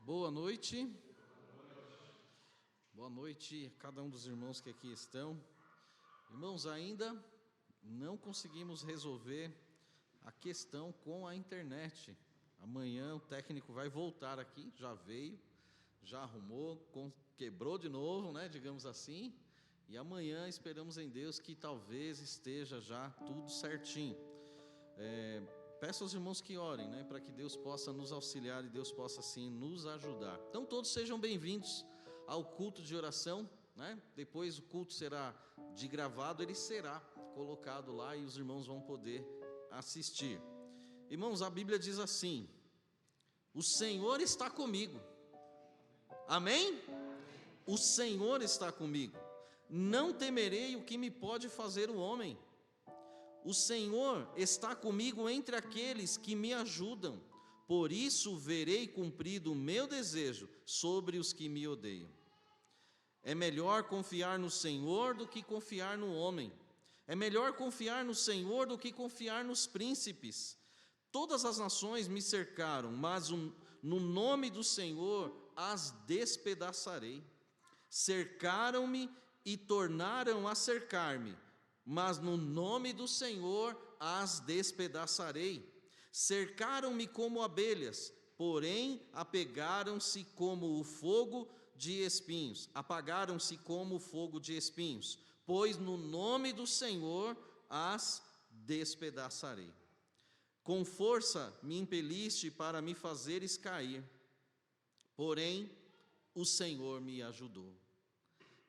Boa noite. Boa noite a cada um dos irmãos que aqui estão. Irmãos, ainda não conseguimos resolver a questão com a internet. Amanhã o técnico vai voltar aqui, já veio, já arrumou, quebrou de novo, digamos assim. E amanhã esperamos em Deus que talvez esteja já tudo certinho. Peço aos irmãos que orem, para que Deus possa nos auxiliar e Deus possa assim nos ajudar. Então todos sejam bem-vindos ao culto de oração, Depois o culto será de gravado, ele será colocado lá e os irmãos vão poder assistir. Irmãos, a Bíblia diz assim: o Senhor está comigo. Amém? O Senhor está comigo. Não temerei o que me pode fazer o homem. O Senhor está comigo entre aqueles que me ajudam. Por isso verei cumprido o meu desejo sobre os que me odeiam. É melhor confiar no Senhor do que confiar no homem. É melhor confiar no Senhor do que confiar nos príncipes. Todas as nações me cercaram, mas no nome do Senhor as despedaçarei. Cercaram-me e tornaram a cercar-me, mas no nome do Senhor as despedaçarei. Cercaram-me como abelhas, porém apegaram-se como o fogo de espinhos, apagaram-se como o fogo de espinhos, pois no nome do Senhor as despedaçarei. Com força me impeliste para me fazeres cair, porém o Senhor me ajudou.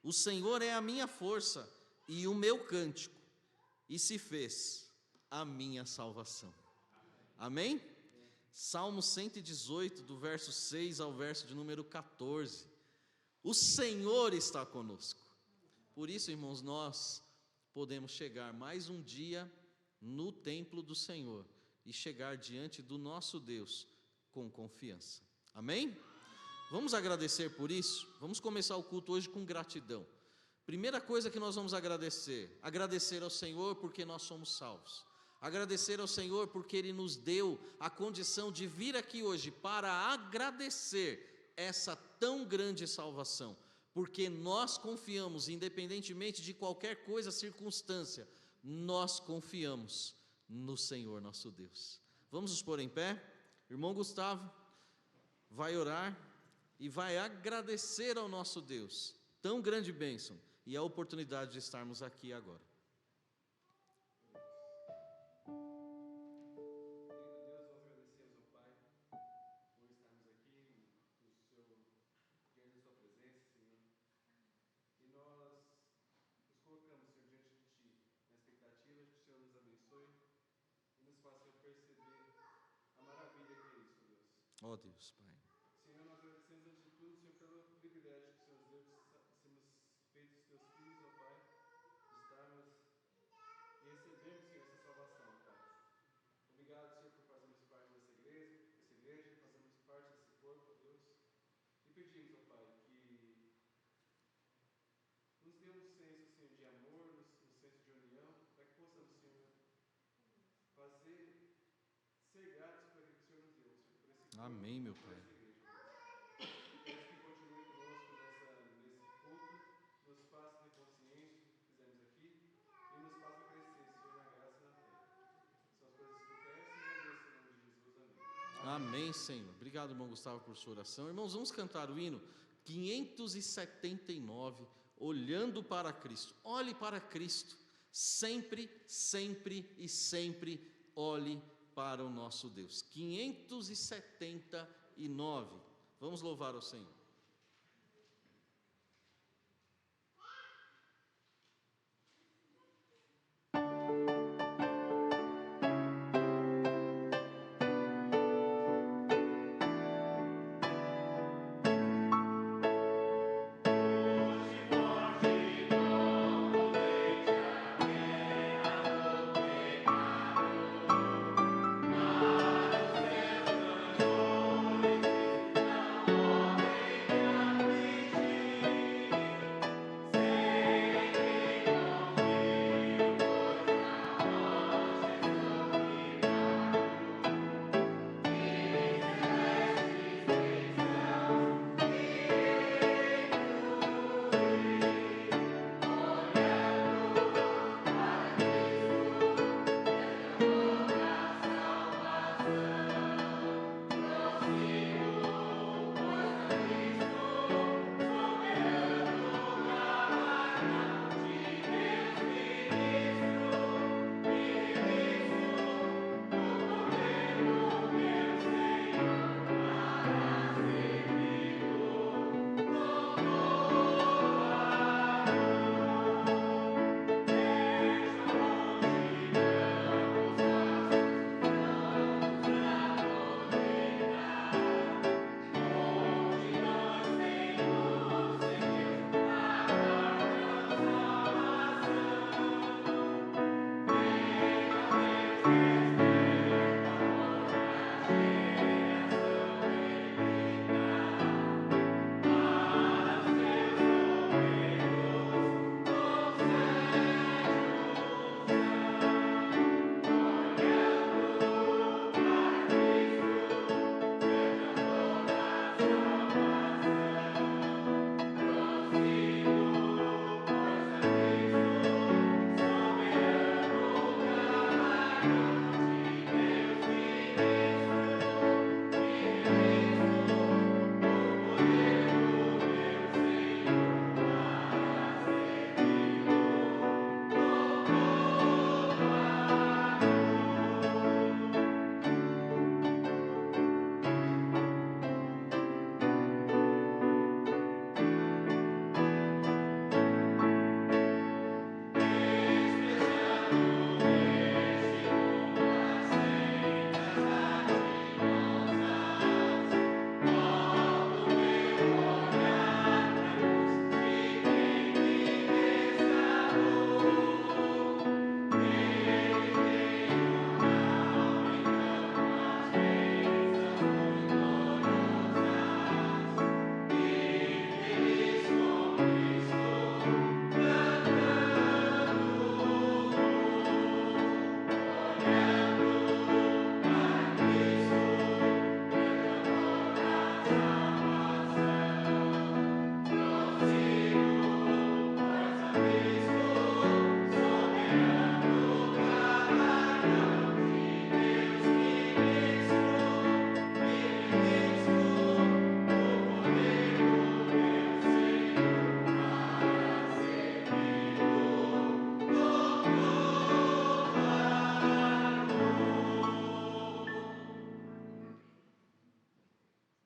O Senhor é a minha força e o meu cântico, e se fez a minha salvação. Amém? Salmo 118, do verso 6 ao verso de número 14. O Senhor está conosco. Por isso, irmãos, nós podemos chegar mais um dia no templo do Senhor e chegar diante do nosso Deus com confiança. Amém? Vamos agradecer por isso? Vamos começar o culto hoje com gratidão. Primeira coisa que nós vamos agradecer ao Senhor porque nós somos salvos. Agradecer ao Senhor porque Ele nos deu a condição de vir aqui hoje para agradecer essa tão grande salvação. Porque nós confiamos, independentemente de qualquer coisa, circunstância, nós confiamos no Senhor nosso Deus. Vamos nos pôr em pé? Irmão Gustavo vai orar e vai agradecer ao nosso Deus, tão grande bênção, e a oportunidade de estarmos aqui agora. Querido Deus, nós agradecemos ao Pai por estarmos aqui diante da Sua presença, Senhor. E nós nos colocamos, Senhor, diante de Ti, na expectativa de que o Senhor nos abençoe e nos faça perceber a maravilha que é isso, Deus. Ó Deus, Pai. Senhor, nós agradecemos antes de tudo, Senhor, pelo privilégio que o Senhor nos deu de sermos feitos Teus filhos, ó Pai, de estarmos e recebermos, Senhor, essa salvação, Pai. Obrigado, Senhor, por fazermos parte dessa igreja, fazermos parte desse corpo, ó Deus. E pedimos, ó Pai, que nos dê um senso, Senhor, de amor, um senso de união, para que possamos, Senhor, ser gratos por aquilo que o Senhor nos deu, Senhor, por esse corpo, amém, meu Pai. por essa igreja. Peço que continue conosco nesse culto, nos faça ter consciência do que fizemos aqui e nos faça crescer, Senhor, na graça e na fé. São as coisas que eu peço e agradeço em nome de Jesus. Amém. Amém, Senhor. Obrigado, irmão Gustavo, por sua oração. Irmãos, vamos cantar o hino 579, Olhando para Cristo. Olhe para Cristo, sempre, sempre e sempre olhe para o nosso Deus. 579. Vamos louvar ao Senhor.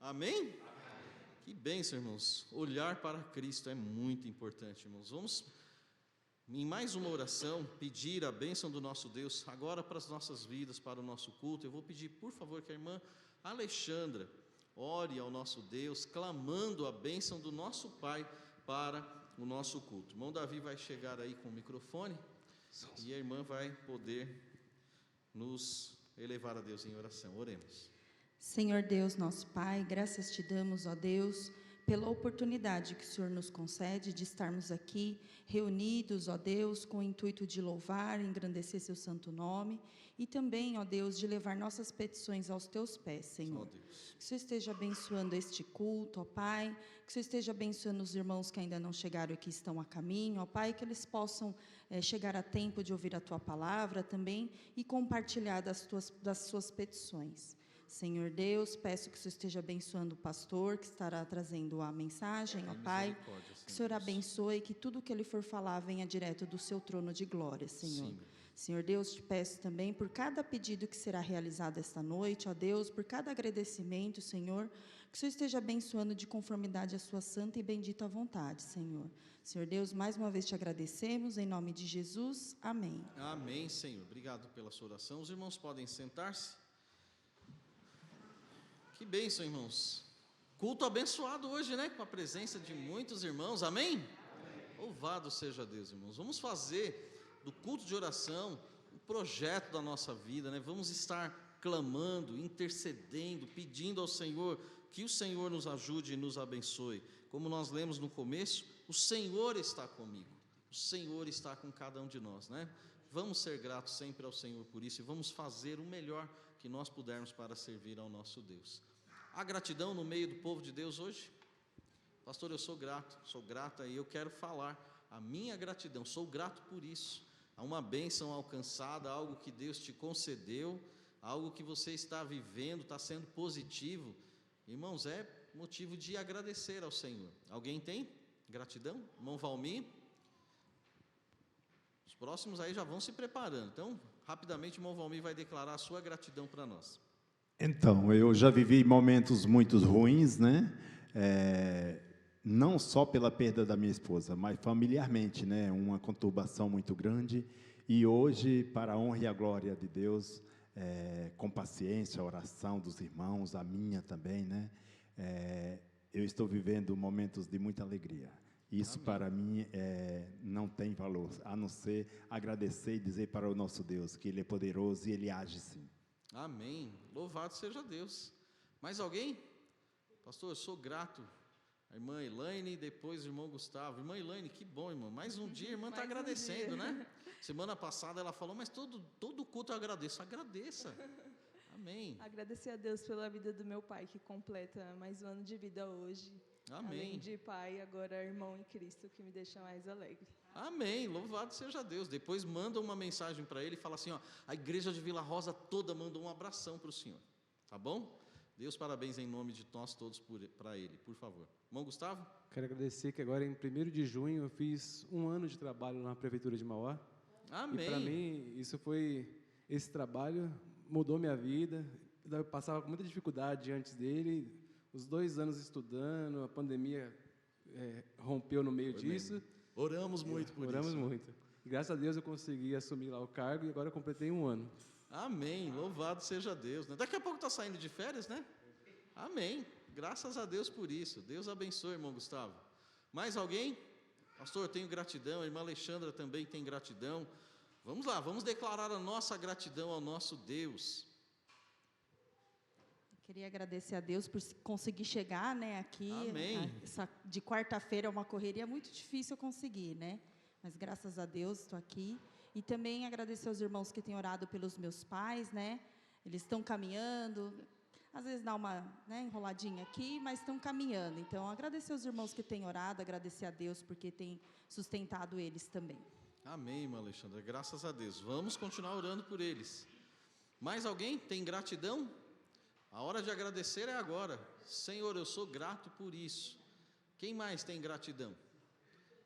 Amém? Que bênção, irmãos. Olhar para Cristo é muito importante, irmãos. Vamos, em mais uma oração, pedir a bênção do nosso Deus, agora para as nossas vidas, para o nosso culto. Eu vou pedir, por favor, que a irmã Alexandra ore ao nosso Deus, clamando a bênção do nosso Pai para o nosso culto. O irmão Davi vai chegar aí com o microfone e a irmã vai poder nos elevar a Deus em oração. Oremos. Senhor Deus, nosso Pai, graças te damos, ó Deus, pela oportunidade que o Senhor nos concede de estarmos aqui reunidos, ó Deus, com o intuito de louvar, engrandecer seu santo nome e também, ó Deus, de levar nossas petições aos teus pés, Senhor. Que o Senhor esteja abençoando este culto, ó Pai, que o Senhor esteja abençoando os irmãos que ainda não chegaram e que estão a caminho, ó Pai, que eles possam chegar a tempo de ouvir a tua palavra também e compartilhar das suas petições. Senhor Deus, peço que o Senhor esteja abençoando o pastor que estará trazendo a mensagem, ó Pai, que o Senhor abençoe e que tudo que ele for falar venha direto do seu trono de glória, Senhor. Sim. Senhor Deus, te peço também por cada pedido que será realizado esta noite, ó Deus, por cada agradecimento, Senhor, que o Senhor esteja abençoando de conformidade à sua santa e bendita vontade, Senhor. Senhor Deus, mais uma vez te agradecemos, em nome de Jesus, amém. Amém, Senhor. Obrigado pela sua oração. Os irmãos podem sentar-se. Que bênção, irmãos. Culto abençoado hoje, né? Com a presença de muitos irmãos, amém? Louvado seja Deus, irmãos. Vamos fazer do culto de oração um projeto da nossa vida, né? Vamos estar clamando, intercedendo, pedindo ao Senhor que o Senhor nos ajude e nos abençoe. Como nós lemos no começo, o Senhor está comigo, o Senhor está com cada um de nós, né? Vamos ser gratos sempre ao Senhor por isso e vamos fazer o melhor que nós pudermos para servir ao nosso Deus. Há gratidão no meio do povo de Deus hoje? Pastor, eu sou grata e eu quero falar a minha gratidão, sou grato por isso. Há uma bênção alcançada, algo que Deus te concedeu, algo que você está vivendo, está sendo positivo. Irmãos, é motivo de agradecer ao Senhor. Alguém tem gratidão? Irmão Valmir? Os próximos aí já vão se preparando. Então, rapidamente, o irmão Valmir vai declarar a sua gratidão para nós. Então, eu já vivi momentos muito ruins, né? Não só pela perda da minha esposa, mas familiarmente, né? Uma conturbação muito grande. E hoje, para a honra e a glória de Deus, com paciência, a oração dos irmãos, a minha também, né? Eu estou vivendo momentos de muita alegria. Isso, amém, para mim não tem valor, a não ser agradecer e dizer para o nosso Deus que Ele é poderoso e Ele age sim. Amém. Louvado seja Deus. Mais alguém? Pastor, eu sou grato. A irmã Elaine, depois o irmão Gustavo. Irmã Elaine, que bom, irmão. Mais um dia, a irmã está agradecendo, né? Semana passada ela falou, mas todo culto eu agradeço. Agradeça. Amém. Agradecer a Deus pela vida do meu pai, que completa mais um ano de vida hoje. Amém. Além de pai, agora irmão em Cristo, que me deixa mais alegre. Amém, louvado seja Deus. Depois manda uma mensagem para ele e fala assim, ó, a igreja de Vila Rosa toda mandou um abração para o senhor, tá bom? Deus parabéns em nome de nós todos para ele, por favor. Irmão Gustavo? Quero agradecer que agora em 1º de junho eu fiz 1 ano de trabalho na Prefeitura de Mauá. Amém. E para mim, esse trabalho mudou minha vida. Eu passava com muita dificuldade antes dele, os 2 anos estudando, a pandemia rompeu no meio disso. Oramos muito por isso. Oramos muito. E, graças a Deus eu consegui assumir lá o cargo e agora eu completei 1 ano. Amém, louvado seja Deus. Daqui a pouco está saindo de férias, né? Amém, graças a Deus por isso. Deus abençoe, irmão Gustavo. Mais alguém? Pastor, eu tenho gratidão, a irmã Alexandra também tem gratidão. Vamos lá, vamos declarar a nossa gratidão ao nosso Deus. Queria agradecer a Deus por conseguir chegar, né, aqui. Amém. De quarta-feira é uma correria muito difícil eu conseguir, né? Mas graças a Deus estou aqui. E também agradecer aos irmãos que têm orado pelos meus pais, né? Eles estão caminhando. Às vezes dá uma, né, enroladinha aqui, mas estão caminhando. Então, agradecer aos irmãos que têm orado, agradecer a Deus porque tem sustentado eles também. Amém, irmã Alexandra, graças a Deus. Vamos continuar orando por eles. Mais alguém tem gratidão? A hora de agradecer é agora. Senhor, eu sou grato por isso. Quem mais tem gratidão?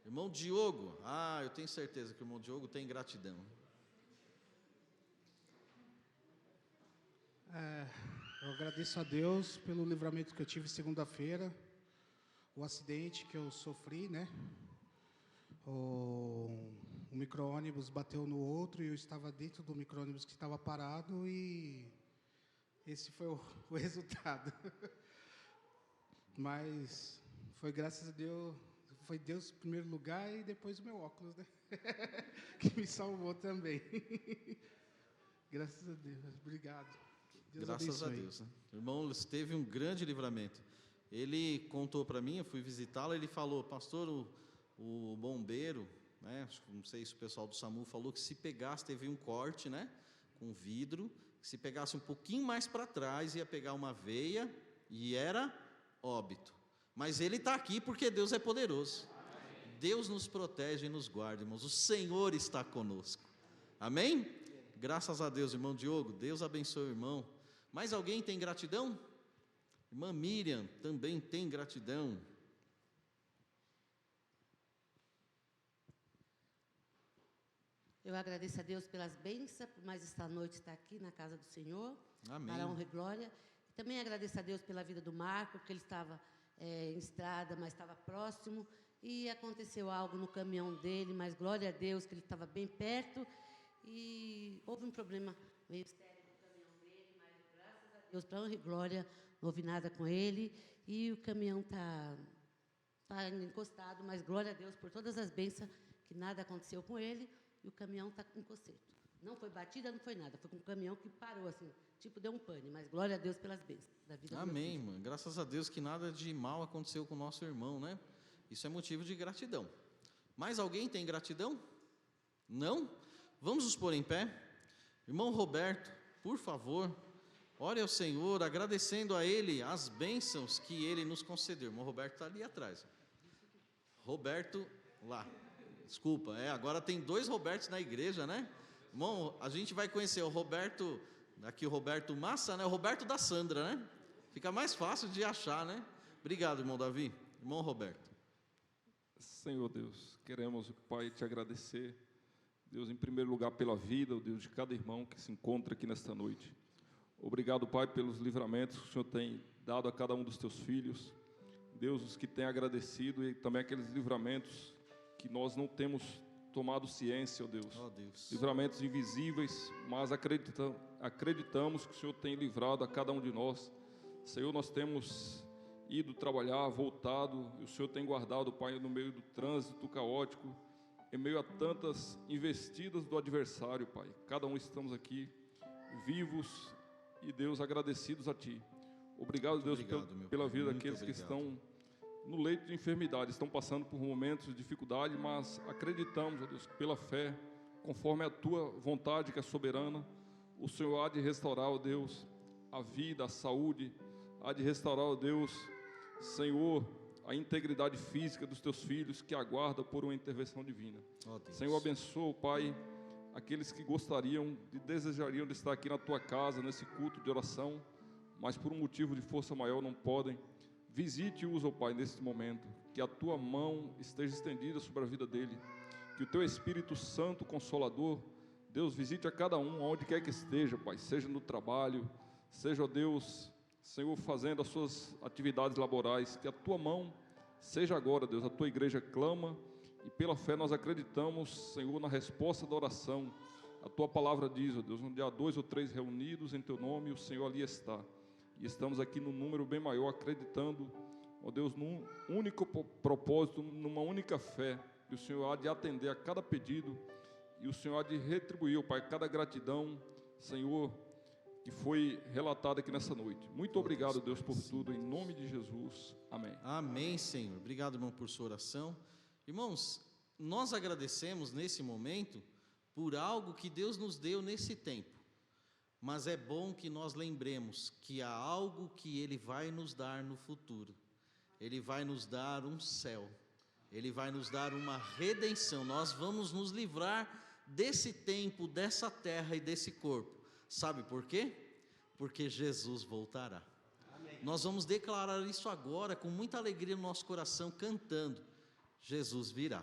Irmão Diogo. Eu tenho certeza que o irmão Diogo tem gratidão. Eu agradeço a Deus pelo livramento que eu tive segunda-feira, o acidente que eu sofri, né? O micro-ônibus bateu no outro e eu estava dentro do micro-ônibus que estava parado e esse foi o resultado. Mas foi graças a Deus, foi Deus em primeiro lugar e depois o meu óculos, né? Que me salvou também. Graças a Deus, obrigado. Deus Graças a abençoe. Deus. Né? Irmão, teve um grande livramento. Ele contou para mim, eu fui visitá-lo, ele falou, pastor, o bombeiro, né, não sei se o pessoal do SAMU falou que se pegasse, teve um corte, né, com vidro, se pegasse um pouquinho mais para trás, ia pegar uma veia e era óbito. Mas ele está aqui porque Deus é poderoso. Deus nos protege e nos guarda, irmãos. O Senhor está conosco. Amém? Graças a Deus, irmão Diogo. Deus abençoe o irmão. Mais alguém tem gratidão? Irmã Miriam também tem gratidão. Eu agradeço a Deus pelas bênçãos, por mais esta noite estar aqui na casa do Senhor. Amém. Para a honra e glória. Também agradeço a Deus pela vida do Marco, porque ele estava em estrada, mas estava próximo. E aconteceu algo no caminhão dele, mas glória a Deus que ele estava bem perto. E houve um problema meio sério no caminhão dele, mas graças a Deus, para a honra e glória, não houve nada com ele. E o caminhão está encostado, mas glória a Deus por todas as bênçãos, que nada aconteceu com ele. E o caminhão está em conserto. Não foi batida, não foi nada. Foi com um caminhão que parou, assim, tipo, deu um pane. Mas glória a Deus pelas bênçãos da vida do meu Amém, filho. irmã. Graças a Deus que nada de mal aconteceu com o nosso irmão, né? Isso é motivo de gratidão. Mais alguém tem gratidão? Não? Vamos nos pôr em pé? Irmão Roberto, por favor, ore ao Senhor, agradecendo a Ele as bênçãos que Ele nos concedeu. Irmão Roberto está ali atrás. Roberto, lá. Desculpa, agora tem 2 Robertos na igreja, né? Irmão, a gente vai conhecer o Roberto, aqui o Roberto Massa, né? O Roberto da Sandra, né? Fica mais fácil de achar, né? Obrigado, irmão Davi. Irmão Roberto. Senhor Deus, queremos, Pai, te agradecer, Deus, em primeiro lugar pela vida, Deus, de cada irmão que se encontra aqui nesta noite. Obrigado, Pai, pelos livramentos que o Senhor tem dado a cada um dos teus filhos. Deus, os que têm agradecido e também aqueles livramentos que nós não temos tomado ciência, ó Deus. Oh, Deus. Livramentos invisíveis, mas acreditamos que o Senhor tem livrado a cada um de nós. Senhor, nós temos ido trabalhar, voltado, e o Senhor tem guardado, Pai, no meio do trânsito caótico, em meio a tantas investidas do adversário, Pai. Cada um estamos aqui vivos e, Deus, agradecidos a Ti. Obrigado, Deus, pela vida daqueles que estão no leito de enfermidade, estão passando por momentos de dificuldade, mas acreditamos, ó Deus, que pela fé, conforme a Tua vontade que é soberana, o Senhor há de restaurar, ó Deus, a vida, a saúde, há de restaurar, ó Deus, Senhor, a integridade física dos Teus filhos que aguardam por uma intervenção divina. Oh, Deus. Senhor, abençoa, Pai, aqueles que gostariam e desejariam de estar aqui na Tua casa, nesse culto de oração, mas por um motivo de força maior não podem. Visite-os, ó Pai, neste momento, que a Tua mão esteja estendida sobre a vida dele, que o Teu Espírito Santo Consolador, Deus, visite a cada um, onde quer que esteja, Pai, seja no trabalho, seja, ó Deus, Senhor, fazendo as suas atividades laborais, que a Tua mão seja agora, Deus, a Tua igreja clama, e pela fé nós acreditamos, Senhor, na resposta da oração. A Tua palavra diz, ó Deus, onde há 2 ou 3 reunidos em Teu nome, o Senhor ali está. E estamos aqui num número bem maior, acreditando, ó Deus, num único propósito, numa única fé, que o Senhor há de atender a cada pedido, e o Senhor há de retribuir, ó Pai, cada gratidão, Senhor, que foi relatada aqui nessa noite. Muito obrigado, Deus, por tudo, em nome de Jesus. Amém. Amém, Senhor. Obrigado, irmão, por sua oração. Irmãos, nós agradecemos nesse momento por algo que Deus nos deu nesse tempo. Mas é bom que nós lembremos que há algo que Ele vai nos dar no futuro. Ele vai nos dar um céu. Ele vai nos dar uma redenção. Nós vamos nos livrar desse tempo, dessa terra e desse corpo. Sabe por quê? Porque Jesus voltará. Amém. Nós vamos declarar isso agora com muita alegria no nosso coração, cantando: Jesus virá.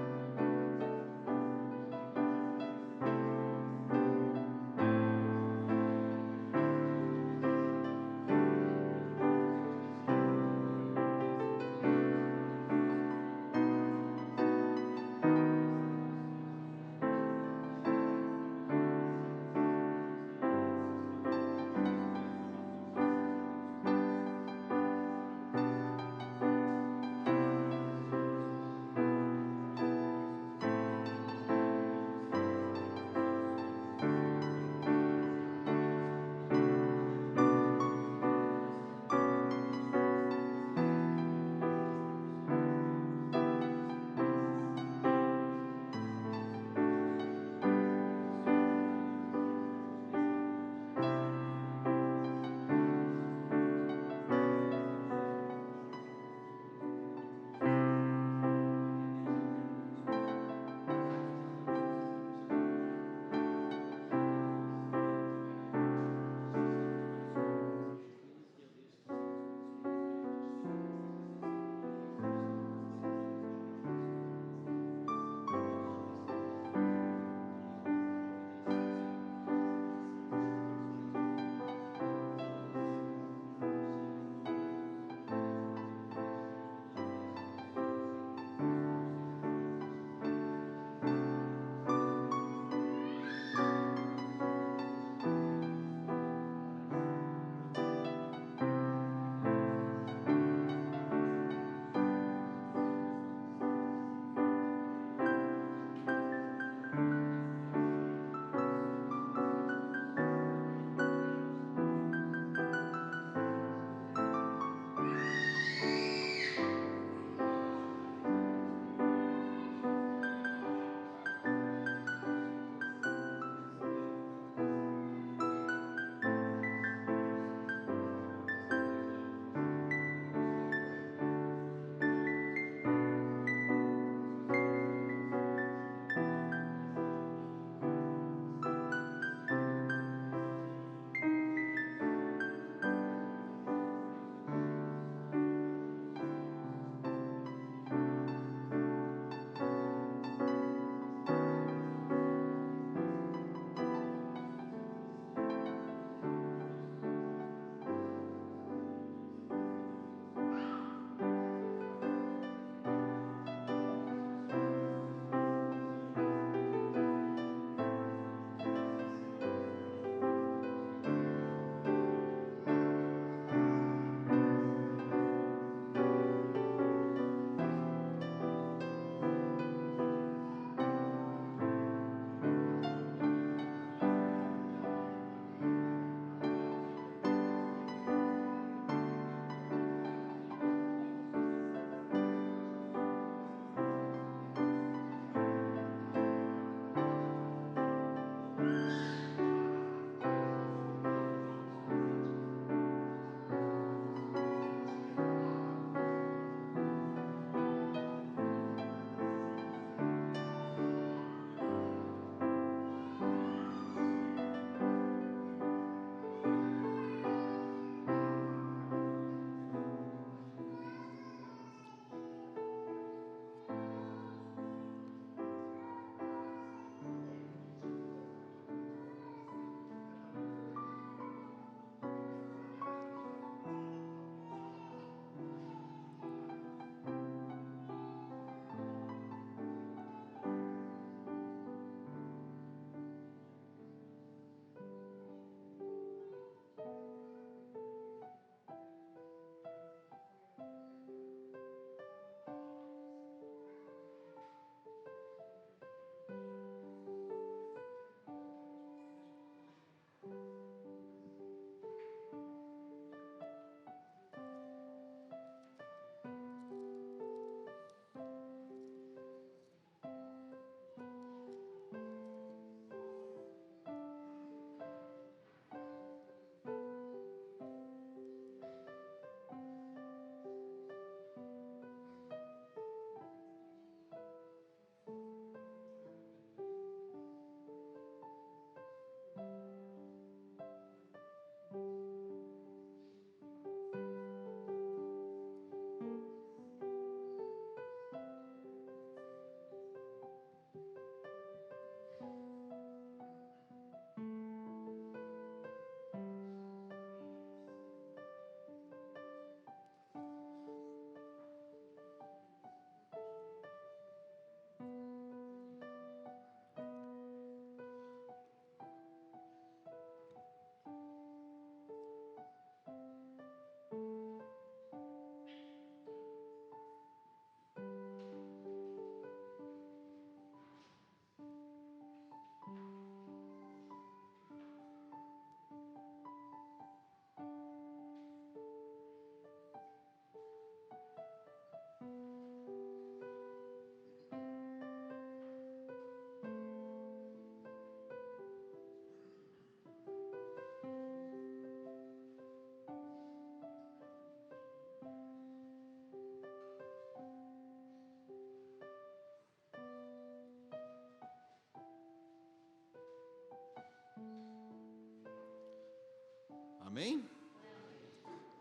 Amém?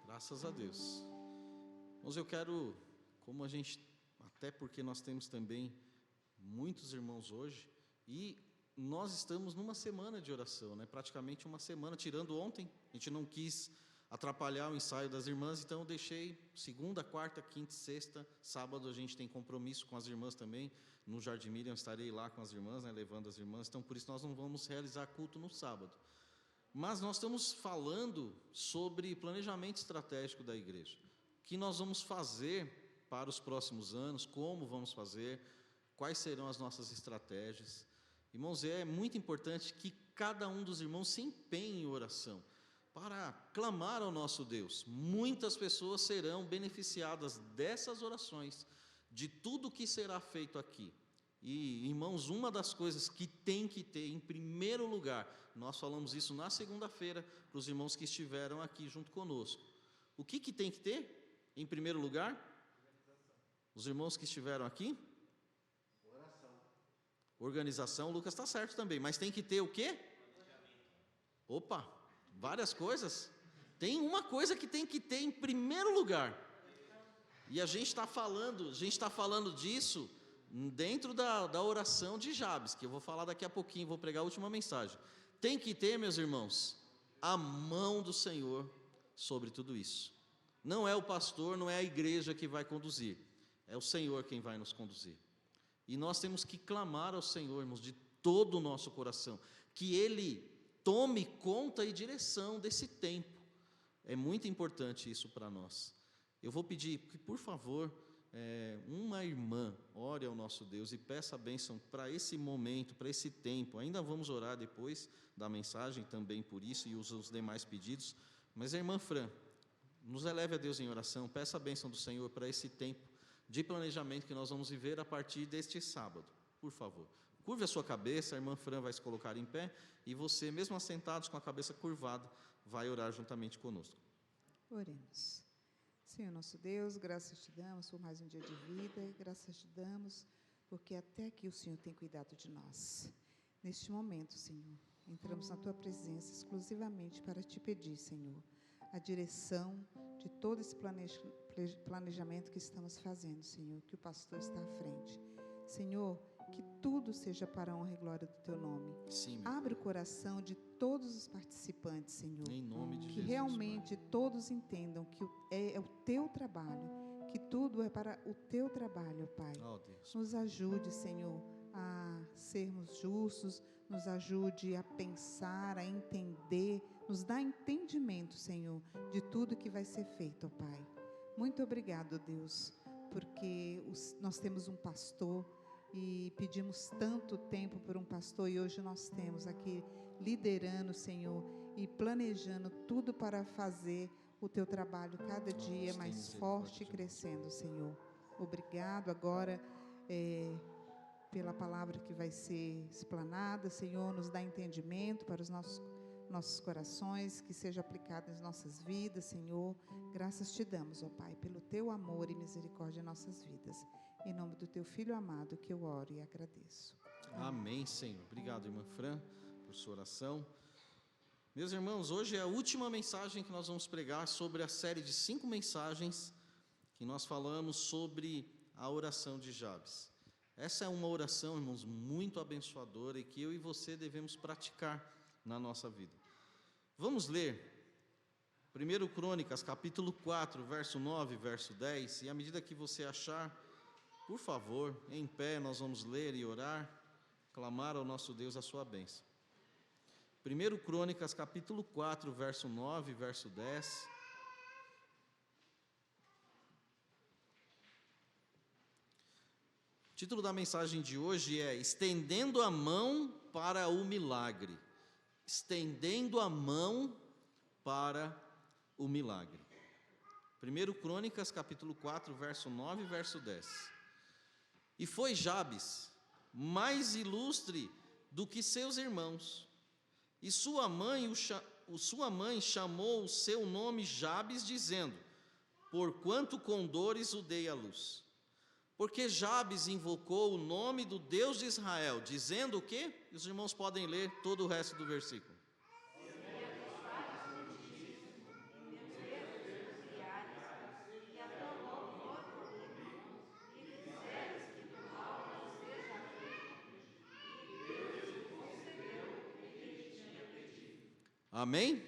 Graças a Deus. Mas eu quero, como a gente, até porque nós temos também muitos irmãos hoje, e nós estamos numa semana de oração, né? Praticamente uma semana, tirando ontem, a gente não quis atrapalhar o ensaio das irmãs, então eu deixei segunda, quarta, quinta e sexta, sábado a gente tem compromisso com as irmãs também, no Jardim Miriam estarei lá com as irmãs, né, levando as irmãs, então por isso nós não vamos realizar culto no sábado. Mas nós estamos falando sobre planejamento estratégico da igreja, o que nós vamos fazer para os próximos anos, como vamos fazer, quais serão as nossas estratégias. Irmãos, é muito importante que cada um dos irmãos se empenhe em oração, para clamar ao nosso Deus. Muitas pessoas serão beneficiadas dessas orações, de tudo que será feito aqui. E, irmãos, uma das coisas que tem que ter, em primeiro lugar, nós falamos isso na segunda-feira, para os irmãos que estiveram aqui junto conosco. O que tem que ter, em primeiro lugar? Os irmãos que estiveram aqui? Organização, o Lucas está certo também, mas tem que ter o quê? Opa, várias coisas. Tem uma coisa que tem que ter em primeiro lugar. E a gente está falando disso dentro da oração de Jabes, que eu vou falar daqui a pouquinho, vou pregar a última mensagem. Tem que ter, meus irmãos, a mão do Senhor sobre tudo isso. Não é o pastor, não é a igreja que vai conduzir, é o Senhor quem vai nos conduzir. E nós temos que clamar ao Senhor, irmãos, de todo o nosso coração, que Ele tome conta e direção desse tempo. É muito importante isso para nós. Eu vou pedir que, por favor, uma irmã ore ao nosso Deus e peça a bênção para esse momento, para esse tempo. Ainda vamos orar depois da mensagem também por isso e os demais pedidos. Mas a irmã Fran, nos eleve a Deus em oração, peça a bênção do Senhor para esse tempo de planejamento que nós vamos viver a partir deste sábado, por favor. Curve a sua cabeça, a irmã Fran vai se colocar em pé, e você, mesmo assentados com a cabeça curvada, vai orar juntamente conosco. Oremos. Senhor nosso Deus, graças te damos por mais um dia de vida, e graças te damos porque até aqui o Senhor tem cuidado de nós. Neste momento, Senhor, entramos na tua presença exclusivamente para te pedir, Senhor, a direção de todo esse planejamento que estamos fazendo, Senhor, que o pastor está à frente. Senhor, que tudo seja para a honra e glória do teu nome. Sim. Abre o coração de todos os participantes, Senhor. Em nome de que Jesus, realmente todos entendam que é o teu trabalho, que tudo é para o teu trabalho, Pai. Oh, Deus. Nos ajude, Senhor, a sermos justos, nos ajude a pensar, a entender, nos dá entendimento, Senhor, de tudo que vai ser feito, ó Pai. Muito obrigado, Deus, porque nós temos um pastor e pedimos tanto tempo por um pastor, e hoje nós temos aqui liderando, Senhor, e planejando tudo para fazer o teu trabalho cada dia mais forte e crescendo, Senhor. Obrigado agora pela palavra que vai ser explanada, Senhor, nos dá entendimento para os nossos corações, que seja aplicado em nossas vidas, Senhor. Graças te damos, ó Pai, pelo teu amor e misericórdia em nossas vidas. Em nome do teu Filho amado que eu oro e agradeço. Amém, Senhor. Obrigado, irmã Fran, por sua oração. Meus irmãos, hoje é a última mensagem que nós vamos pregar sobre a série de 5 mensagens que nós falamos sobre a oração de Jabes. Essa é uma oração, irmãos, muito abençoadora e que eu e você devemos praticar na nossa vida. Vamos ler 1 Crônicas, capítulo 4, verso 9, verso 10, e à medida que você achar, por favor, em pé, nós vamos ler e orar, clamar ao nosso Deus a sua bênção. 1 Crônicas, capítulo 4, verso 9, verso 10. O título da mensagem de hoje é Estendendo a Mão para o Milagre. Estendendo a mão para o milagre. 1 Crônicas, capítulo 4, verso 9 e verso 10. E foi Jabes mais ilustre do que seus irmãos, e sua mãe chamou o seu nome Jabes, dizendo: porquanto com dores o dei à luz. Porque Jabes invocou o nome do Deus de Israel, dizendo o quê? Os irmãos podem ler todo o resto do versículo. Amém?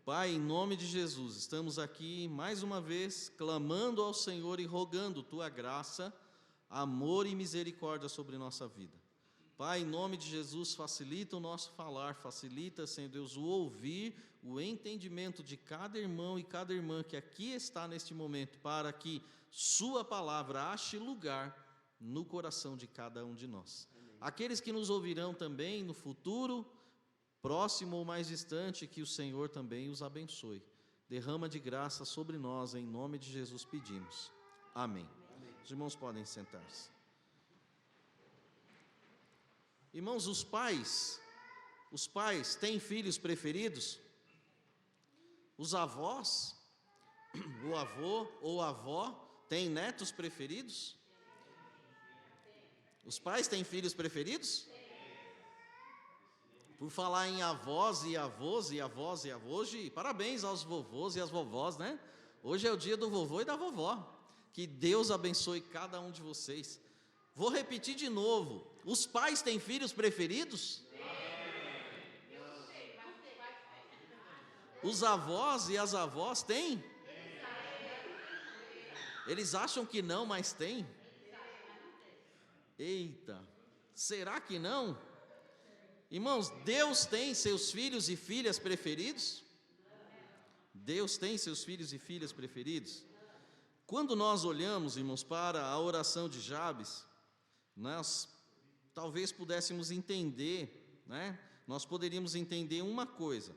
Pai, em nome de Jesus, estamos aqui mais uma vez clamando ao Senhor e rogando Tua graça, amor e misericórdia sobre nossa vida. Pai, em nome de Jesus, facilita o nosso falar, facilita, Senhor Deus, o ouvir, o entendimento de cada irmão e cada irmã que aqui está neste momento, para que Sua palavra ache lugar no coração de cada um de nós. Aqueles que nos ouvirão também no futuro, próximo ou mais distante, que o Senhor também os abençoe. Derrama de graça sobre nós, em nome de Jesus pedimos. Amém. Os irmãos podem sentar-se. Irmãos, os pais têm filhos preferidos? Os avós, o avô ou a avó, têm netos preferidos? Os pais têm filhos preferidos? Por falar em avós e avós e avós e avós, hoje, parabéns aos vovôs e às vovós, né? Hoje é o dia do vovô e da vovó. Que Deus abençoe cada um de vocês. Vou repetir de novo. Os pais têm filhos preferidos? Os avós e as avós têm? Eles acham que não, mas têm? Eita, será que não? Irmãos, Deus tem seus filhos e filhas preferidos? Deus tem seus filhos e filhas preferidos? Quando nós olhamos, irmãos, para a oração de Jabes, nós talvez pudéssemos entender, né? Nós poderíamos entender uma coisa: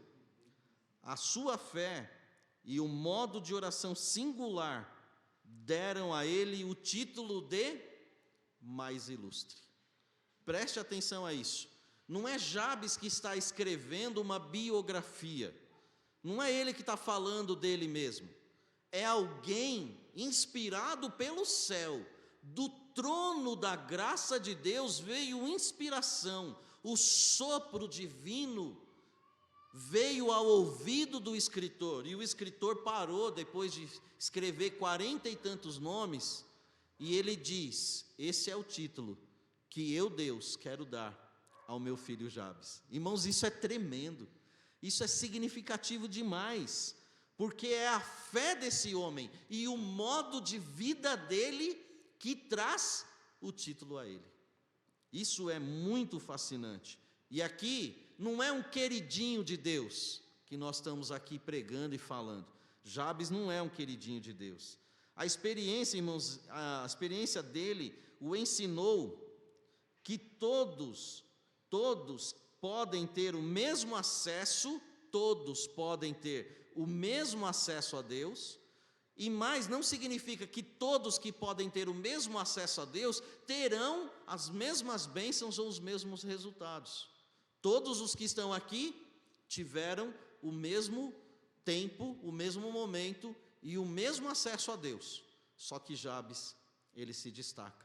a sua fé e o modo de oração singular deram a ele o título de mais ilustre. Preste atenção a isso. Não é Jabes que está escrevendo uma biografia, não é ele que está falando dele mesmo, é alguém inspirado pelo céu. Do trono da graça de Deus veio inspiração, o sopro divino veio ao ouvido do escritor, e o escritor parou depois de escrever 40 e tantos nomes, e ele diz: esse é o título que eu, Deus, quero dar ao meu filho Jabes. Irmãos, isso é tremendo, isso é significativo demais, porque é a fé desse homem e o modo de vida dele que traz o título a ele. Isso é muito fascinante. E aqui não é um queridinho de Deus que nós estamos aqui pregando e falando. Jabes não é um queridinho de Deus. A experiência, irmãos, a experiência dele o ensinou que todos podem ter o mesmo acesso, todos podem ter o mesmo acesso a Deus, e mais, não significa que todos que podem ter o mesmo acesso a Deus terão as mesmas bênçãos ou os mesmos resultados. Todos os que estão aqui tiveram o mesmo tempo, o mesmo momento e o mesmo acesso a Deus, só que Jabes, ele se destaca.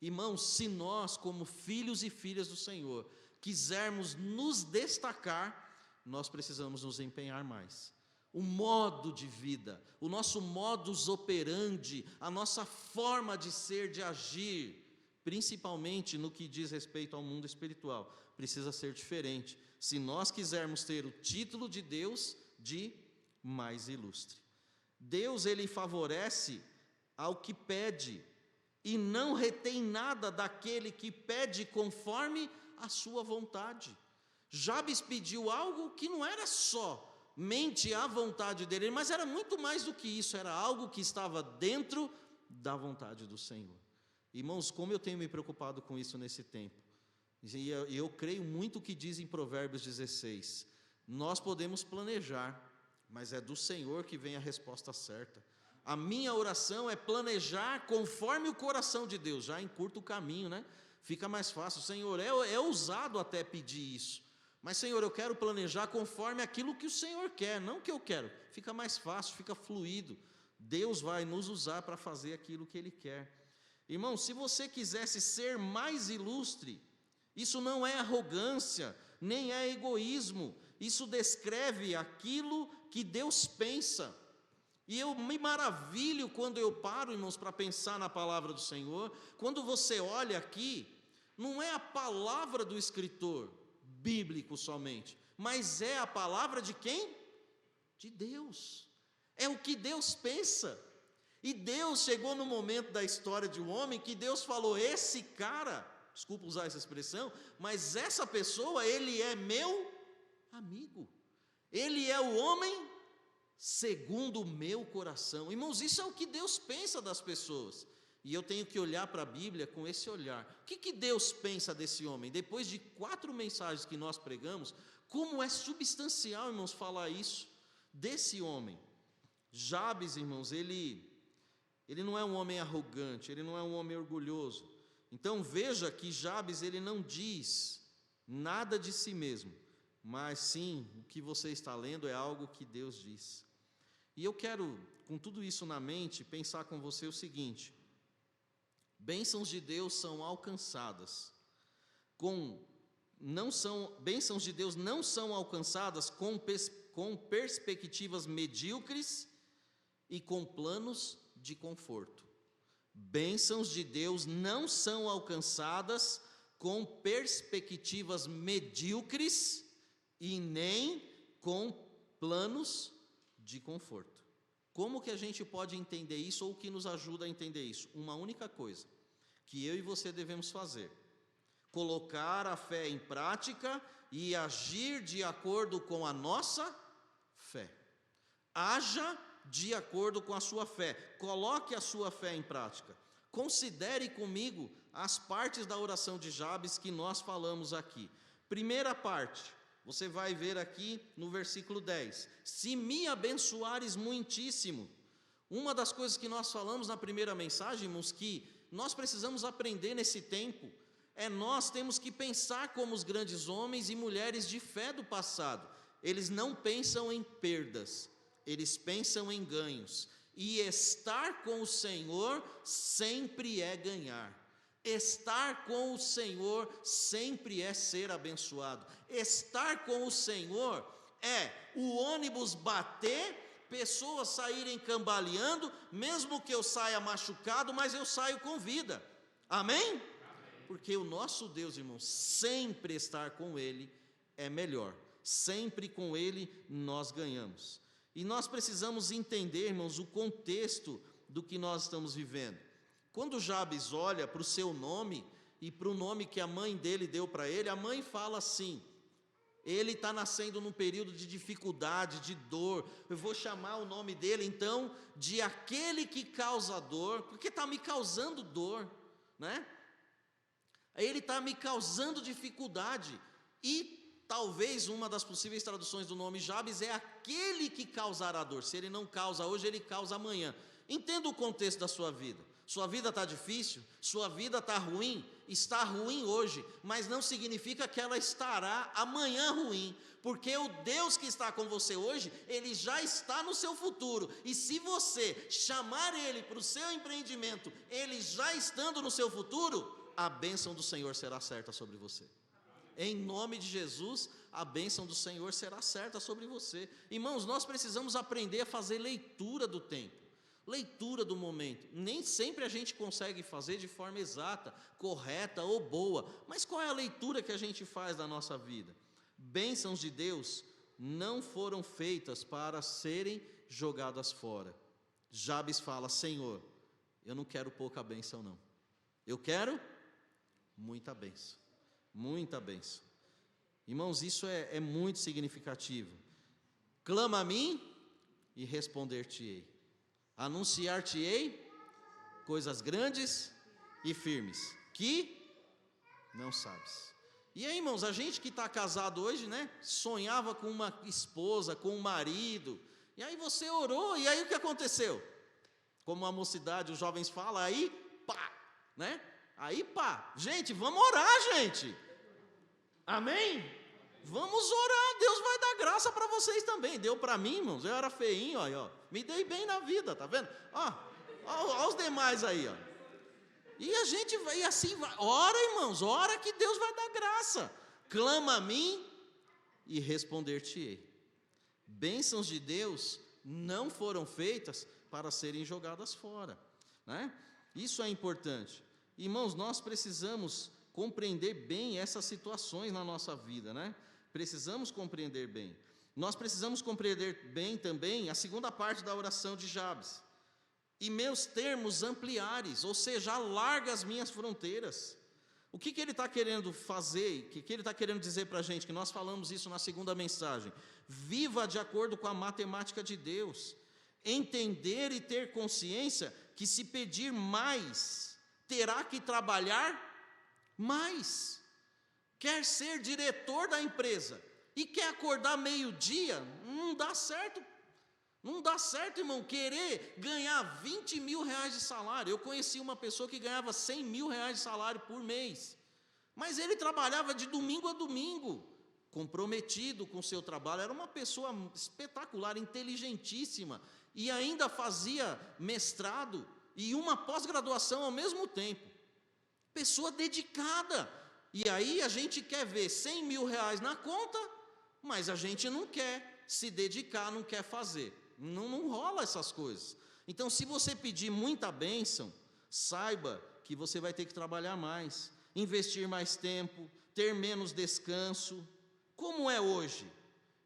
Irmãos, se nós, como filhos e filhas do Senhor, quisermos nos destacar, nós precisamos nos empenhar mais. O modo de vida, o nosso modus operandi, a nossa forma de ser, de agir, principalmente no que diz respeito ao mundo espiritual, precisa ser diferente, se nós quisermos ter o título de Deus de mais ilustre. Deus, ele favorece ao que pede, e não retém nada daquele que pede conforme a sua vontade. Jabes pediu algo que não era somente a vontade dele, mas era muito mais do que isso, era algo que estava dentro da vontade do Senhor. Irmãos, como eu tenho me preocupado com isso nesse tempo, e eu creio muito o que diz em Provérbios 16, nós podemos planejar, mas é do Senhor que vem a resposta certa. A minha oração é planejar conforme o coração de Deus, já encurta o caminho, né? Fica mais fácil. Senhor, é ousado até pedir isso, mas Senhor, eu quero planejar conforme aquilo que o Senhor quer, não o que eu quero. Fica mais fácil, fica fluido. Deus vai nos usar para fazer aquilo que Ele quer. Irmão, se você quisesse ser mais ilustre, isso não é arrogância, nem é egoísmo, isso descreve aquilo que Deus pensa. E eu me maravilho quando eu paro, irmãos, para pensar na palavra do Senhor. Quando você olha aqui, não é a palavra do escritor bíblico somente, mas é a palavra de quem? De Deus. É o que Deus pensa. E Deus chegou no momento da história de um homem que Deus falou: esse cara, desculpa usar essa expressão, mas essa pessoa, ele é meu amigo. Ele é o homem segundo o meu coração. Irmãos, isso é o que Deus pensa das pessoas. E eu tenho que olhar para a Bíblia com esse olhar. O que Deus pensa desse homem? Depois de 4 mensagens que nós pregamos, como é substancial, irmãos, falar isso desse homem. Jabes, irmãos, ele não é um homem arrogante, ele não é um homem orgulhoso. Então veja que Jabes, ele não diz nada de si mesmo, mas sim, o que você está lendo é algo que Deus diz. E eu quero, com tudo isso na mente, pensar com você o seguinte: bênçãos de Deus são alcançadas bênçãos de Deus não são alcançadas com perspectivas medíocres e com planos de conforto. Bênçãos de Deus não são alcançadas com perspectivas medíocres e nem com planos de conforto. Como que a gente pode entender isso, ou o que nos ajuda a entender isso? Uma única coisa que eu e você devemos fazer: colocar a fé em prática e agir de acordo com a nossa fé. Haja de acordo com a sua fé, coloque a sua fé em prática. Considere comigo as partes da oração de Jabes que nós falamos aqui. Primeira parte, você vai ver aqui no versículo 10: se me abençoares muitíssimo. Uma das coisas que nós falamos na primeira mensagem, irmãos, que nós precisamos aprender nesse tempo, nós temos que pensar como os grandes homens e mulheres de fé do passado. Eles não pensam em perdas, eles pensam em ganhos. E estar com o Senhor sempre é ganhar. Estar com o Senhor sempre é ser abençoado. Estar com o Senhor é o ônibus bater, pessoas saírem cambaleando, mesmo que eu saia machucado, mas eu saio com vida. Amém? Porque o nosso Deus, irmãos, sempre estar com Ele é melhor. Sempre com Ele nós ganhamos. E nós precisamos entender, irmãos, o contexto do que nós estamos vivendo. Quando Jabes olha para o seu nome e para o nome que a mãe dele deu para ele, a mãe fala assim: ele está nascendo num período de dificuldade, de dor, eu vou chamar o nome dele então de aquele que causa dor, porque está me causando dor, né? Ele está me causando dificuldade. E talvez uma das possíveis traduções do nome Jabes é aquele que causará dor. Se ele não causa hoje, ele causa amanhã. Entenda o contexto da sua vida. Sua vida está difícil, sua vida está ruim hoje, mas não significa que ela estará amanhã ruim, porque o Deus que está com você hoje, Ele já está no seu futuro, e se você chamar Ele para o seu empreendimento, Ele já estando no seu futuro, a bênção do Senhor será certa sobre você. Em nome de Jesus, a bênção do Senhor será certa sobre você. Irmãos, nós precisamos aprender a fazer leitura do tempo, leitura do momento. Nem sempre a gente consegue fazer de forma exata, correta ou boa, mas qual é a leitura que a gente faz da nossa vida? Bênçãos de Deus não foram feitas para serem jogadas fora. Jabes fala: Senhor, eu não quero pouca bênção não, eu quero muita bênção, muita bênção. Irmãos, isso é muito significativo. Clama a mim e responder-te-ei, anunciar-te-ei coisas grandes e firmes, que não sabes. E aí, irmãos, a gente que está casado hoje, né, sonhava com uma esposa, com um marido, e aí você orou, e aí o que aconteceu? Como a mocidade, os jovens falam, aí pá, né? Aí pá, gente, vamos orar, gente. Amém? Vamos orar, Deus vai dar graça para vocês também. Deu para mim, irmãos, eu era feinho, ó, me dei bem na vida, tá vendo? Ó os demais aí, ó. E a gente vai, e assim vai. Ora, irmãos, ora que Deus vai dar graça. Clama a mim e responder-te-ei. Bênçãos de Deus não foram feitas para serem jogadas fora, né? Isso é importante. Irmãos, nós precisamos compreender bem essas situações na nossa vida, né? Precisamos compreender bem. Nós precisamos compreender bem também a segunda parte da oração de Jabes. E meus termos ampliares, ou seja, alarga as minhas fronteiras. O que ele está querendo fazer, o que ele está querendo dizer para a gente, que nós falamos isso na segunda mensagem? Viva de acordo com a matemática de Deus. Entender e ter consciência que se pedir mais, terá que trabalhar mais. Quer ser diretor da empresa e quer acordar meio-dia, não dá certo. Não dá certo, irmão, querer ganhar 20 mil reais de salário. Eu conheci uma pessoa que ganhava 100 mil reais de salário por mês. Mas ele trabalhava de domingo a domingo, comprometido com o seu trabalho. Era uma pessoa espetacular, inteligentíssima. E ainda fazia mestrado e uma pós-graduação ao mesmo tempo. Pessoa dedicada. E aí a gente quer ver 100 mil reais na conta, mas a gente não quer se dedicar, não quer fazer. Não rola essas coisas. Então, se você pedir muita bênção, saiba que você vai ter que trabalhar mais, investir mais tempo, ter menos descanso. Como é hoje?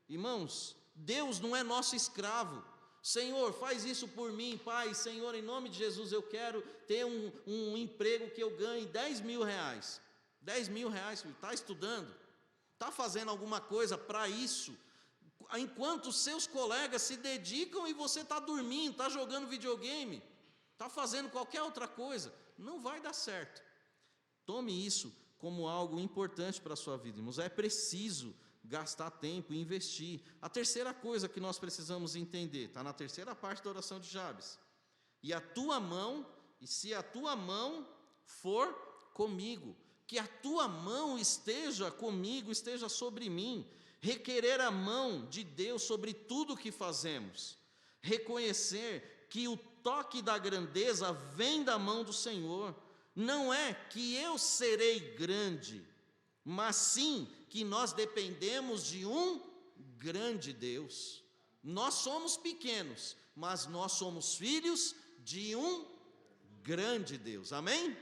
Irmãos, Deus não é nosso escravo. Senhor, faz isso por mim, Pai. Senhor, em nome de Jesus, eu quero ter um emprego que eu ganhe 10 mil reais. 10 mil reais, filho, está estudando? Está fazendo alguma coisa para isso? Enquanto os seus colegas se dedicam e você está dormindo, está jogando videogame, está fazendo qualquer outra coisa, não vai dar certo. Tome isso como algo importante para a sua vida, irmãos. É preciso gastar tempo e investir. A terceira coisa que nós precisamos entender, está na terceira parte da oração de Jabes. E se a tua mão for comigo, que a tua mão esteja comigo, esteja sobre mim. Requerer a mão de Deus sobre tudo o que fazemos. Reconhecer que o toque da grandeza vem da mão do Senhor. Não é que eu serei grande, mas sim que nós dependemos de um grande Deus. Nós somos pequenos, mas nós somos filhos de um grande Deus. Amém?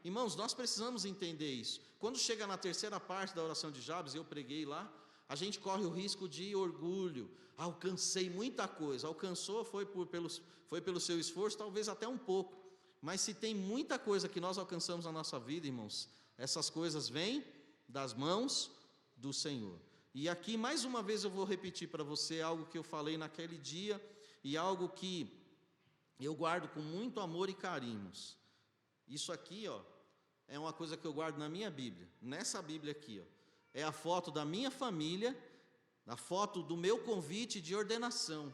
Irmãos, nós precisamos entender isso. Quando chega na terceira parte da oração de Jabes, eu preguei lá, a gente corre o risco de orgulho. Alcancei muita coisa. Alcançou, foi pelo seu esforço, talvez até um pouco. Mas se tem muita coisa que nós alcançamos na nossa vida, irmãos, essas coisas vêm das mãos do Senhor. E aqui, mais uma vez, eu vou repetir para você algo que eu falei naquele dia e algo que eu guardo com muito amor e carinho. Isso aqui, ó, é uma coisa que eu guardo na minha Bíblia. Nessa Bíblia aqui, ó, é a foto da minha família, a foto do meu convite de ordenação.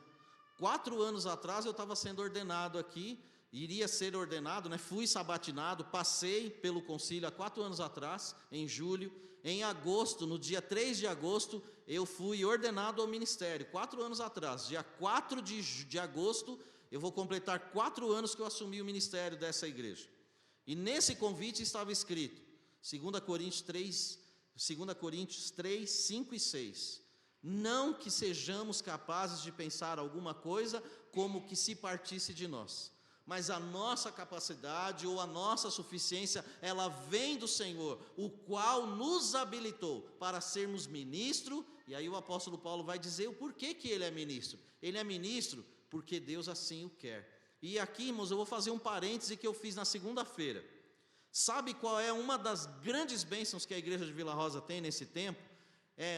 4 anos atrás eu estava sendo ordenado aqui, iria ser ordenado, né? Fui sabatinado, passei pelo concílio há 4 anos atrás, em julho. Em agosto, no dia 3 de agosto, eu fui ordenado ao ministério. 4 anos atrás, dia 4 de agosto, eu vou completar 4 anos que eu assumi o ministério dessa igreja. E nesse convite estava escrito, 2 Coríntios 3, 5 e 6. Não que sejamos capazes de pensar alguma coisa como que se partisse de nós, mas a nossa capacidade ou a nossa suficiência, ela vem do Senhor, o qual nos habilitou para sermos ministro. E aí o apóstolo Paulo vai dizer o porquê que ele é ministro. Ele é ministro porque Deus assim o quer. E aqui, irmãos, eu vou fazer um parêntese que eu fiz na segunda-feira. Sabe qual é uma das grandes bênçãos que a igreja de Vila Rosa tem nesse tempo?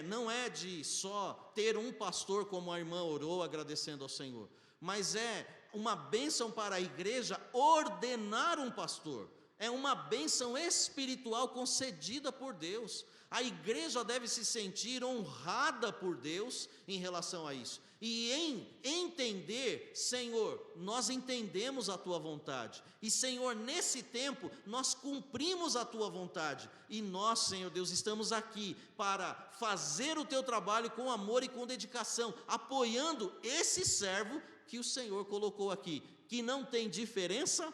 Não é de só ter um pastor, como a irmã orou, agradecendo ao Senhor, mas é uma bênção para a igreja ordenar um pastor. É uma bênção espiritual concedida por Deus. A igreja deve se sentir honrada por Deus em relação a isso. E em entender, Senhor, nós entendemos a Tua vontade. E, Senhor, nesse tempo, nós cumprimos a Tua vontade. E nós, Senhor Deus, estamos aqui para fazer o Teu trabalho com amor e com dedicação, apoiando esse servo que o Senhor colocou aqui, que não tem diferença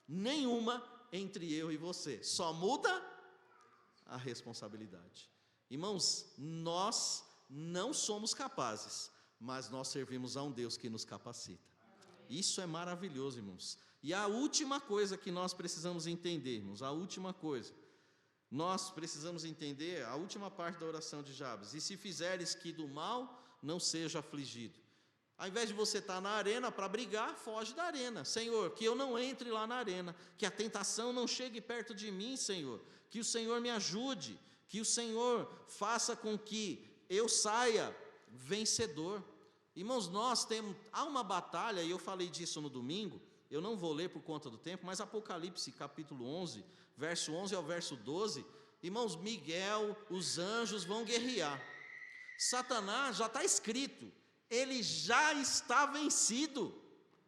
nenhuma entre eu e você. Só muda a responsabilidade. Irmãos, nós não somos capazes, mas nós servimos a um Deus que nos capacita. Isso é maravilhoso, irmãos. E a última coisa que nós precisamos entender, irmãos, a última coisa, nós precisamos entender a última parte da oração de Jabes. E se fizeres que do mal não seja afligido. Ao invés de você estar na arena para brigar, foge da arena. Senhor, que eu não entre lá na arena, que a tentação não chegue perto de mim, Senhor. Que o Senhor me ajude, que o Senhor faça com que eu saia vencedor. Irmãos, há uma batalha, e eu falei disso no domingo, eu não vou ler por conta do tempo, mas Apocalipse capítulo 11, verso 11 ao verso 12, irmãos, Miguel, os anjos vão guerrear. Satanás, já está escrito, ele já está vencido,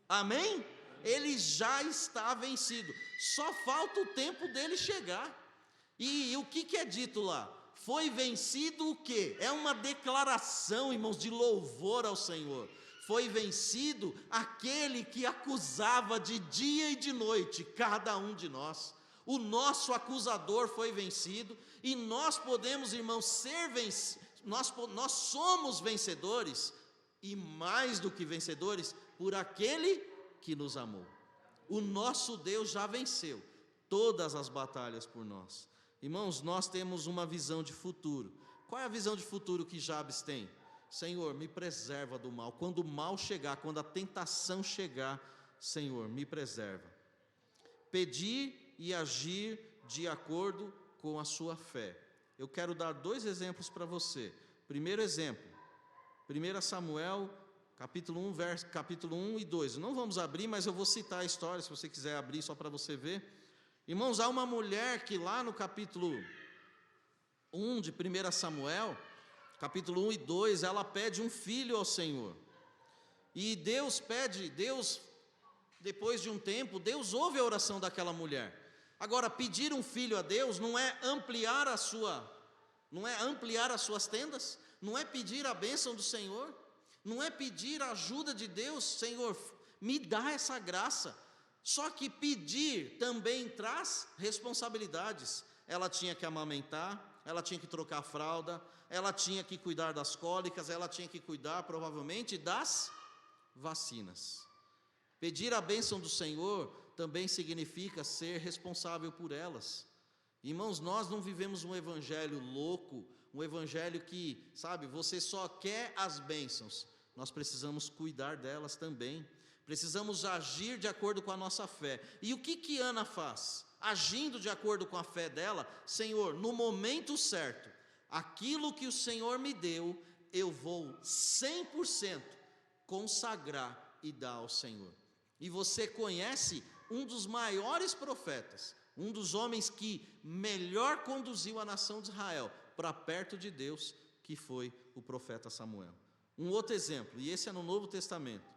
amém? Ele já está vencido, só falta o tempo dele chegar. E o que é dito lá? Foi vencido o quê? É uma declaração, irmãos, de louvor ao Senhor. Foi vencido aquele que acusava de dia e de noite cada um de nós. O nosso acusador foi vencido, e nós podemos, irmãos, ser vencidos. Nós somos vencedores, e mais do que vencedores, por aquele que nos amou. O nosso Deus já venceu todas as batalhas por nós. Irmãos, nós temos uma visão de futuro. Qual é a visão de futuro que Jabes tem? Senhor, me preserva do mal. Quando o mal chegar, quando a tentação chegar, Senhor, me preserva. Pedir e agir de acordo com a sua fé. Eu quero dar 2 exemplos para você. Primeiro exemplo, 1 Samuel, capítulo 1 e 2. Não vamos abrir, mas eu vou citar a história, se você quiser abrir só para você ver. Irmãos, há uma mulher que lá no capítulo 1 de 1 Samuel, capítulo 1 e 2, ela pede um filho ao Senhor. E Deus, depois de um tempo, Deus ouve a oração daquela mulher. Agora, pedir um filho a Deus não é ampliar as suas tendas, não é pedir a bênção do Senhor, não é pedir a ajuda de Deus. Senhor, me dá essa graça. Só que pedir também traz responsabilidades. Ela tinha que amamentar, ela tinha que trocar a fralda, ela tinha que cuidar das cólicas, ela tinha que cuidar provavelmente das vacinas. Pedir a bênção do Senhor também significa ser responsável por elas. Irmãos, nós não vivemos um evangelho louco, um evangelho que, você só quer as bênçãos. Nós precisamos cuidar delas também. Precisamos agir de acordo com a nossa fé. E o que Ana faz? Agindo de acordo com a fé dela, Senhor, no momento certo, aquilo que o Senhor me deu, eu vou 100% consagrar e dar ao Senhor. E você conhece um dos maiores profetas, um dos homens que melhor conduziu a nação de Israel para perto de Deus, que foi o profeta Samuel. Um outro exemplo, e esse é no Novo Testamento.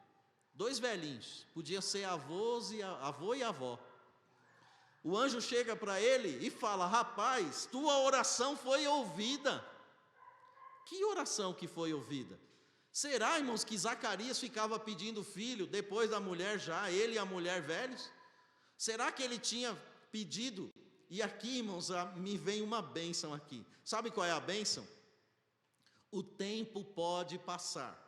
2 velhinhos, podiam ser avô e avó. O anjo chega para ele e fala: rapaz, tua oração foi ouvida. Que oração que foi ouvida? Será, irmãos, que Zacarias ficava pedindo filho depois da mulher já, ele e a mulher velhos? Será que ele tinha pedido? E aqui, irmãos, me vem uma bênção aqui. Sabe qual é a bênção? O tempo pode passar.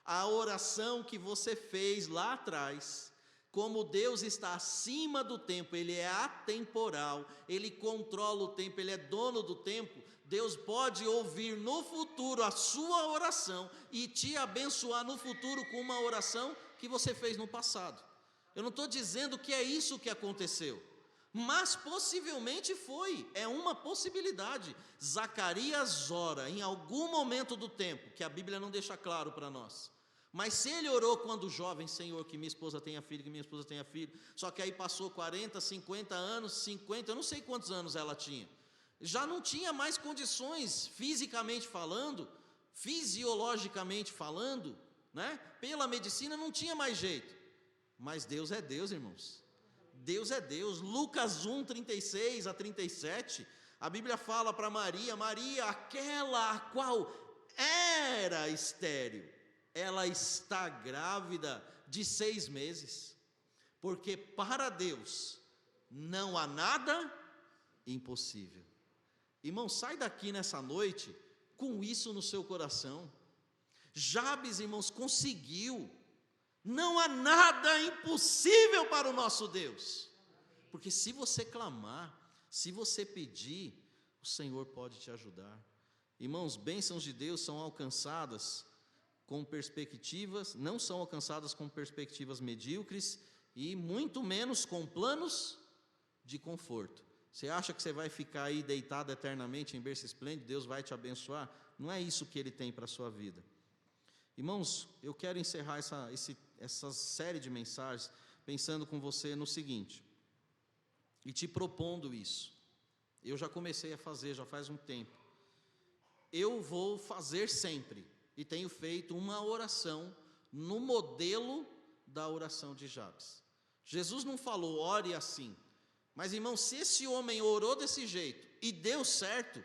A oração que você fez lá atrás, como Deus está acima do tempo, Ele é atemporal, Ele controla o tempo, Ele é dono do tempo. Deus pode ouvir no futuro a sua oração e te abençoar no futuro com uma oração que você fez no passado. Eu não estou dizendo que é isso que aconteceu, mas possivelmente foi, é uma possibilidade. Zacarias ora em algum momento do tempo, que a Bíblia não deixa claro para nós. Mas se ele orou quando jovem, Senhor, que minha esposa tenha filho, que minha esposa tenha filho, só que aí passou 40, 50 anos, 50, eu não sei quantos anos ela tinha, já não tinha mais condições, fisicamente falando, fisiologicamente falando, né? Pela medicina não tinha mais jeito, mas Deus é Deus, irmãos, Deus é Deus. Lucas 1, 36 a 37, a Bíblia fala para Maria, aquela a qual era estéril, ela está grávida de 6 meses, porque para Deus não há nada impossível. Irmão, sai daqui nessa noite com isso no seu coração. Jabes, irmãos, conseguiu. Não há nada impossível para o nosso Deus, porque se você clamar, se você pedir, o Senhor pode te ajudar. Irmãos, bênçãos de Deus são alcançadas com perspectivas, não são alcançadas com perspectivas medíocres e muito menos com planos de conforto. Você acha que você vai ficar aí deitado eternamente em berço esplêndido, Deus vai te abençoar? Não é isso que Ele tem para a sua vida. Irmãos, eu quero encerrar essa série de mensagens pensando com você no seguinte, e te propondo isso. Eu já comecei a fazer, já faz um tempo. Eu vou fazer sempre, e tenho feito uma oração no modelo da oração de Jabes. Jesus não falou, ore assim. Mas, irmão, se esse homem orou desse jeito e deu certo,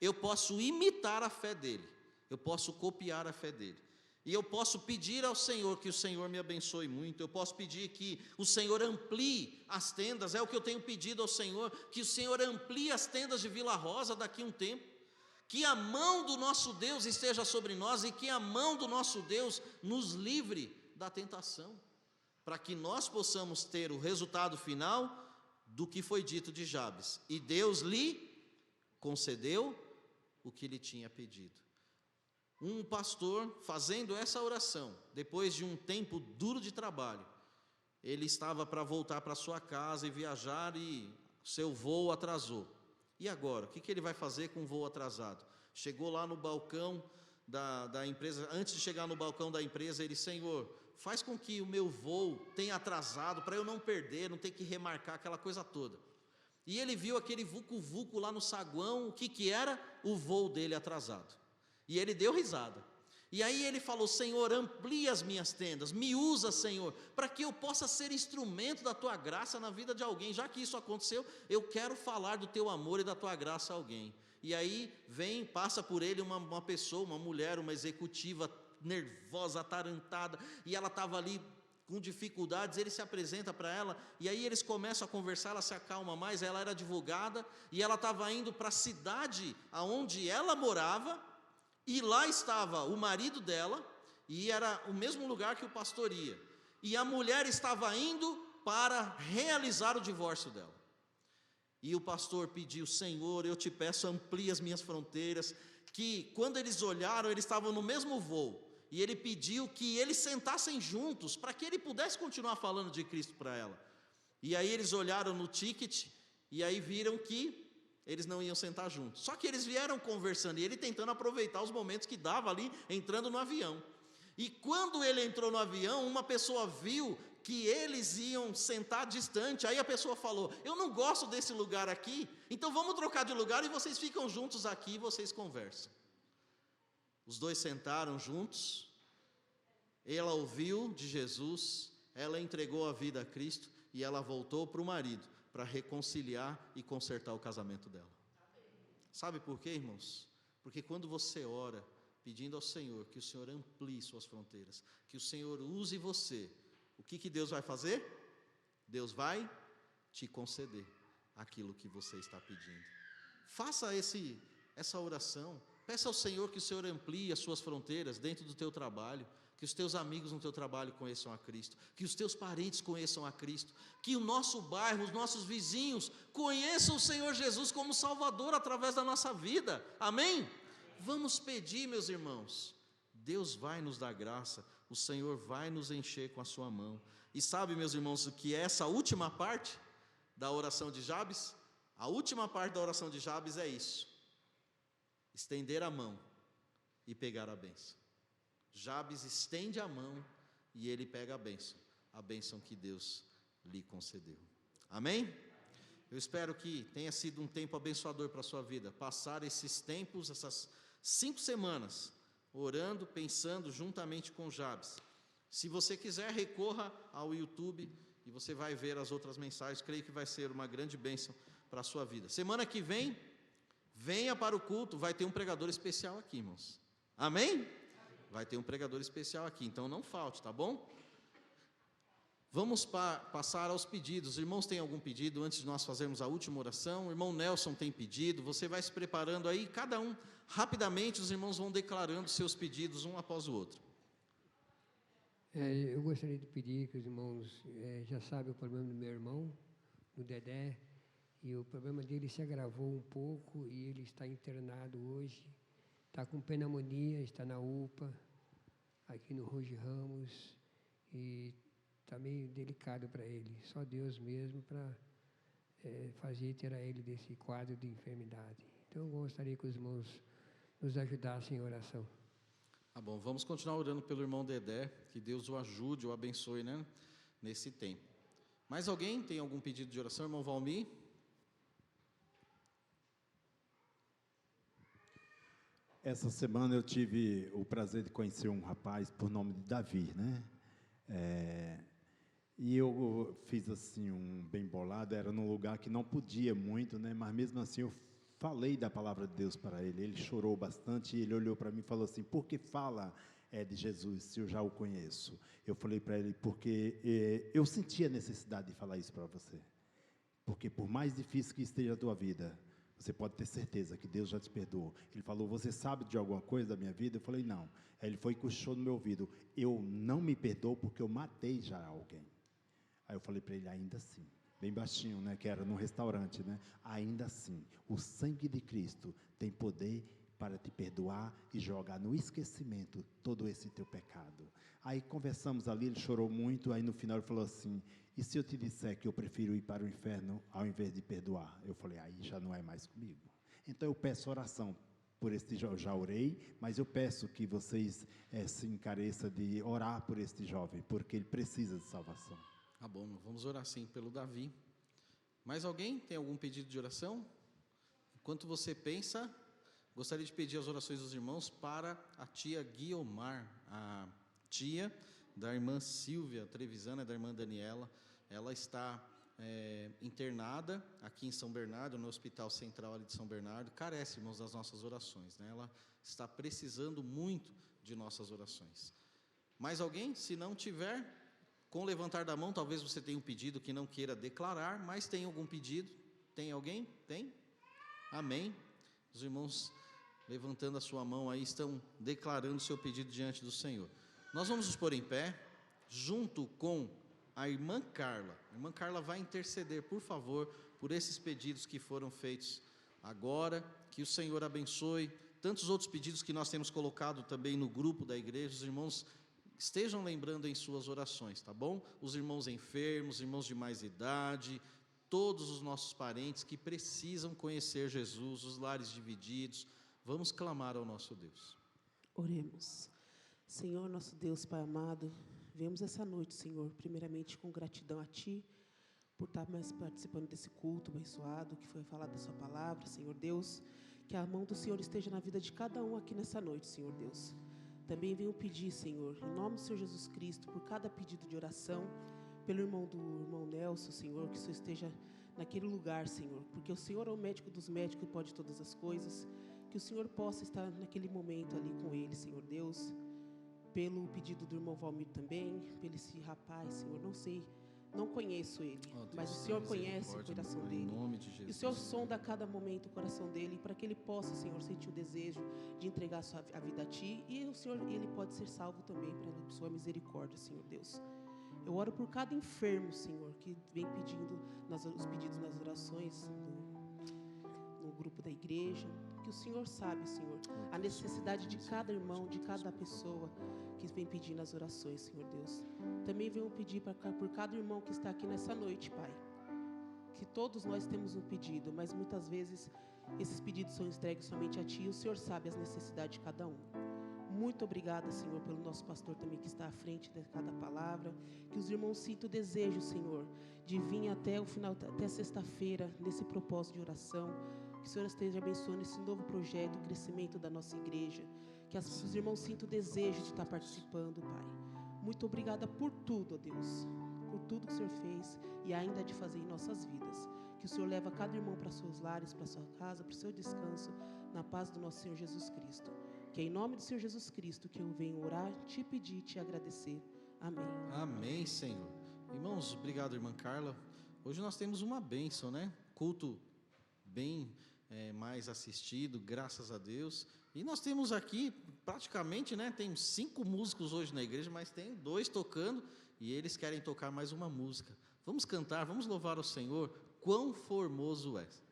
eu posso imitar a fé dele. Eu posso copiar a fé dele. E eu posso pedir ao Senhor que o Senhor me abençoe muito. Eu posso pedir que o Senhor amplie as tendas. É o que eu tenho pedido ao Senhor, que o Senhor amplie as tendas de Vila Rosa daqui a um tempo. Que a mão do nosso Deus esteja sobre nós e que a mão do nosso Deus nos livre da tentação, para que nós possamos ter o resultado final do que foi dito de Jabes. E Deus lhe concedeu o que lhe tinha pedido. Um pastor fazendo essa oração, depois de um tempo duro de trabalho, ele estava para voltar para sua casa e viajar e seu voo atrasou. E agora? O que ele vai fazer com o voo atrasado? Chegou lá no balcão da empresa, antes de chegar no balcão da empresa, ele, Senhor, faz com que o meu voo tenha atrasado, para eu não perder, não ter que remarcar aquela coisa toda. E ele viu aquele vucu-vucu lá no saguão, o que era? O voo dele atrasado. E ele deu risada. E aí ele falou, Senhor, amplia as minhas tendas, me usa, Senhor, para que eu possa ser instrumento da Tua graça na vida de alguém. Já que isso aconteceu, eu quero falar do Teu amor e da Tua graça a alguém. E aí passa por ele uma pessoa, uma mulher, uma executiva nervosa, atarantada, e ela estava ali com dificuldades, ele se apresenta para ela, e aí eles começam a conversar, ela se acalma mais, ela era advogada, e ela estava indo para a cidade onde ela morava, e lá estava o marido dela, e era o mesmo lugar que o pastor ia, e a mulher estava indo para realizar o divórcio dela. E o pastor pediu, Senhor, eu te peço, amplie as minhas fronteiras, que quando eles olharam, eles estavam no mesmo voo, e ele pediu que eles sentassem juntos, para que ele pudesse continuar falando de Cristo para ela. E aí eles olharam no ticket, e aí viram que eles não iam sentar juntos. Só que eles vieram conversando, e ele tentando aproveitar os momentos que dava ali, entrando no avião. E quando ele entrou no avião, uma pessoa viu que eles iam sentar distante, aí a pessoa falou, eu não gosto desse lugar aqui, então vamos trocar de lugar e vocês ficam juntos aqui e vocês conversam. Os dois sentaram juntos, ela ouviu de Jesus, ela entregou a vida a Cristo e ela voltou para o marido, para reconciliar e consertar o casamento dela. Sabe por quê, irmãos? Porque quando você ora, pedindo ao Senhor que o Senhor amplie suas fronteiras, que o Senhor use você, o que Deus vai fazer? Deus vai te conceder aquilo que você está pedindo. Faça essa oração, peça ao Senhor que o Senhor amplie as suas fronteiras dentro do teu trabalho, que os teus amigos no teu trabalho conheçam a Cristo, que os teus parentes conheçam a Cristo, que o nosso bairro, os nossos vizinhos conheçam o Senhor Jesus como Salvador através da nossa vida, amém? Vamos pedir, meus irmãos, Deus vai nos dar graça, o Senhor vai nos encher com a sua mão. E sabe, meus irmãos, o que é essa última parte da oração de Jabes? A última parte da oração de Jabes é isso: estender a mão e pegar a bênção. Jabes estende a mão e ele pega a bênção que Deus lhe concedeu. Amém? Eu espero que tenha sido um tempo abençoador para a sua vida, passar esses tempos, essas 5 semanas, orando, pensando juntamente com Jabes. Se você quiser, recorra ao YouTube e você vai ver as outras mensagens, creio que vai ser uma grande bênção para a sua vida. Semana que vem, venha para o culto, vai ter um pregador especial aqui, irmãos. Amém? Vai ter um pregador especial aqui, então não falte, tá bom? Vamos passar aos pedidos. Os irmãos têm algum pedido antes de nós fazermos a última oração? O irmão Nelson tem pedido, você vai se preparando aí, cada um, rapidamente os irmãos vão declarando seus pedidos um após o outro. Eu gostaria de pedir que os irmãos já sabem o problema do meu irmão, do Dedé, E o problema dele se agravou um pouco e ele está internado hoje. Está com pneumonia, está na UPA, aqui no Ruge Ramos. E está meio delicado para ele. Só Deus mesmo para tirar ele desse quadro de enfermidade. Então, eu gostaria que os irmãos nos ajudassem em oração. Tá bom, vamos continuar orando pelo irmão Dedé, que Deus o ajude, o abençoe, né, nesse tempo. Mais alguém tem algum pedido de oração, irmão Valmir? Essa semana eu tive o prazer de conhecer um rapaz por nome de Davi, né? E eu fiz assim um bem bolado, era num lugar que não podia muito, né? Mas mesmo assim eu falei da palavra de Deus para ele. Ele chorou bastante e ele olhou para mim e falou assim: por que fala de Jesus se eu já o conheço? Eu falei para ele: porque eu senti a necessidade de falar isso para você. Porque por mais difícil que esteja a tua vida, você pode ter certeza que Deus já te perdoou. Ele falou: você sabe de alguma coisa da minha vida? Eu falei: não. Aí ele foi e cochichou no meu ouvido: eu não me perdoo porque eu matei já alguém. Aí eu falei para ele: ainda assim, bem baixinho, né, que era num restaurante, né? Ainda assim, o sangue de Cristo tem poder para te perdoar e jogar no esquecimento todo esse teu pecado. Aí conversamos ali, ele chorou muito, aí no final ele falou assim: e se eu te disser que eu prefiro ir para o inferno ao invés de perdoar? Eu falei: aí já não é mais comigo. Então eu peço oração por este jovem, já orei, mas eu peço que vocês se encareçam de orar por este jovem, porque ele precisa de salvação. Tá bom, vamos orar sim pelo Davi. Mais alguém tem algum pedido de oração? Enquanto você pensa, gostaria de pedir as orações dos irmãos para a tia Guiomar, a tia da irmã Silvia Trevisana, da irmã Daniela. Ela está internada aqui em São Bernardo, no Hospital Central ali de São Bernardo. Carece, irmãos, das nossas orações, né? Ela está precisando muito de nossas orações. Mais alguém? Se não tiver, com o levantar da mão, talvez você tenha um pedido que não queira declarar, mas tem algum pedido? Tem alguém? Tem? Amém. Os irmãos levantando a sua mão aí estão declarando o seu pedido diante do Senhor. Nós vamos nos pôr em pé, junto com a irmã Carla. A irmã Carla vai interceder, por favor, por esses pedidos que foram feitos agora. Que o Senhor abençoe. Tantos outros pedidos que nós temos colocado também no grupo da igreja. Os irmãos estejam lembrando em suas orações, tá bom? Os irmãos enfermos, irmãos de mais idade, todos os nossos parentes que precisam conhecer Jesus, os lares divididos. Vamos clamar ao nosso Deus. Oremos. Senhor, nosso Deus, Pai amado, viemos essa noite, Senhor, primeiramente com gratidão a Ti, por estar mais participando desse culto abençoado, que foi falado da Sua palavra, Senhor Deus, que a mão do Senhor esteja na vida de cada um aqui nessa noite, Senhor Deus. Também venho pedir, Senhor, em nome do Senhor Jesus Cristo, por cada pedido de oração, pelo irmão Nelson, Senhor, que o Senhor esteja naquele lugar, Senhor, porque o Senhor é o médico dos médicos e pode todas as coisas, que o Senhor possa estar naquele momento ali com ele, Senhor Deus, pelo pedido do irmão Valmir também, pelo esse rapaz, Senhor, não conheço ele, mas o Senhor conhece o coração dele, e o Senhor sonda a cada momento o coração dele, para que ele possa, Senhor, sentir o desejo de entregar a vida a Ti, e o Senhor, ele pode ser salvo também, pela Sua misericórdia, Senhor Deus. Eu oro por cada enfermo, Senhor, que vem pedindo os pedidos nas orações no grupo da igreja, que o Senhor sabe, Senhor, a necessidade de cada irmão, de cada pessoa que vem pedindo as orações, Senhor Deus. Também venho pedir por cada irmão que está aqui nessa noite, Pai, que todos nós temos um pedido, mas muitas vezes esses pedidos são entregues somente a Ti, e o Senhor sabe as necessidades de cada um. Muito obrigada, Senhor, pelo nosso pastor também que está à frente de cada palavra, que os irmãos sintam o desejo, Senhor, de vir até o final, até sexta-feira, nesse propósito de oração, que o Senhor esteja abençoando esse novo projeto, o crescimento da nossa igreja, que os irmãos sintam o desejo de estar participando, Pai. Muito obrigada por tudo, ó Deus, por tudo que o Senhor fez e ainda de fazer em nossas vidas. Que o Senhor leva cada irmão para seus lares, para sua casa, para o seu descanso, na paz do nosso Senhor Jesus Cristo. Que é em nome do Senhor Jesus Cristo que eu venho orar, te pedir, te agradecer. Amém. Amém, Senhor. Irmãos, obrigado, irmã Carla. Hoje nós temos uma bênção, né? Culto bem mais assistido, graças a Deus. E nós temos aqui, praticamente, né? Tem 5 músicos hoje na igreja, mas tem 2 tocando e eles querem tocar mais uma música. Vamos cantar, vamos louvar o Senhor quão formoso és.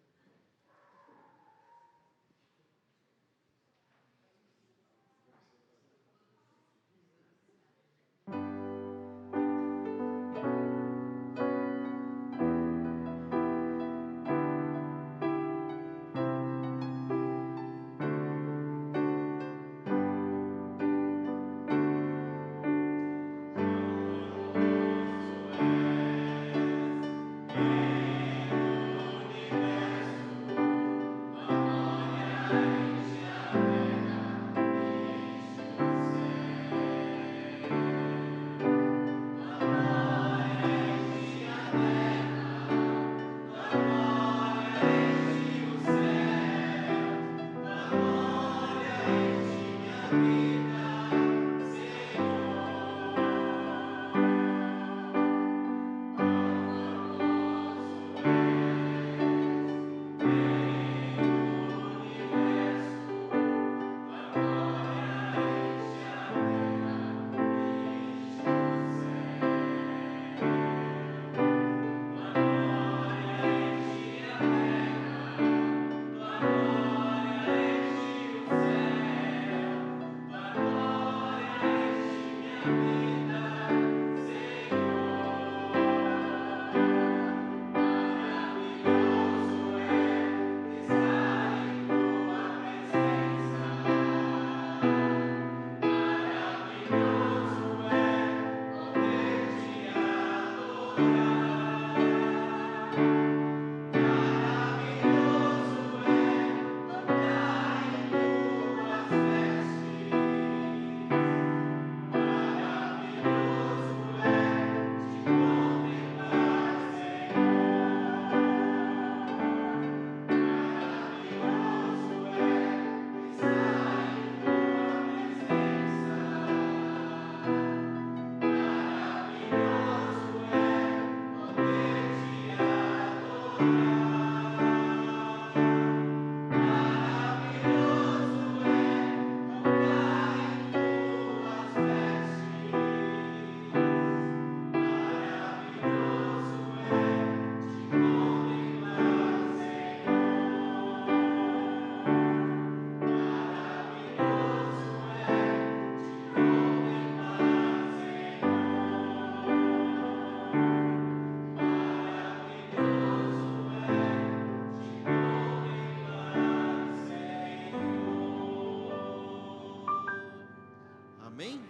Amém?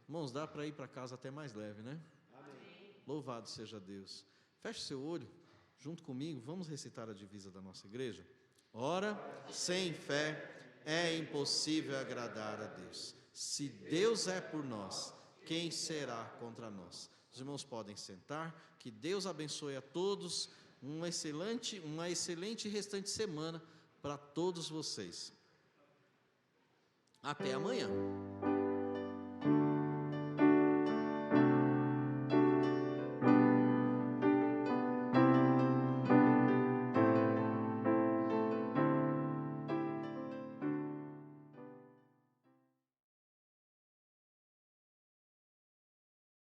Irmãos, dá para ir para casa até mais leve, né? Amém. Louvado seja Deus. Feche seu olho, junto comigo, vamos recitar a divisa da nossa igreja. Ora, sem fé é impossível agradar a Deus. Se Deus é por nós, quem será contra nós? Os irmãos podem sentar, que Deus abençoe a todos, uma excelente restante semana para todos vocês. Até amanhã.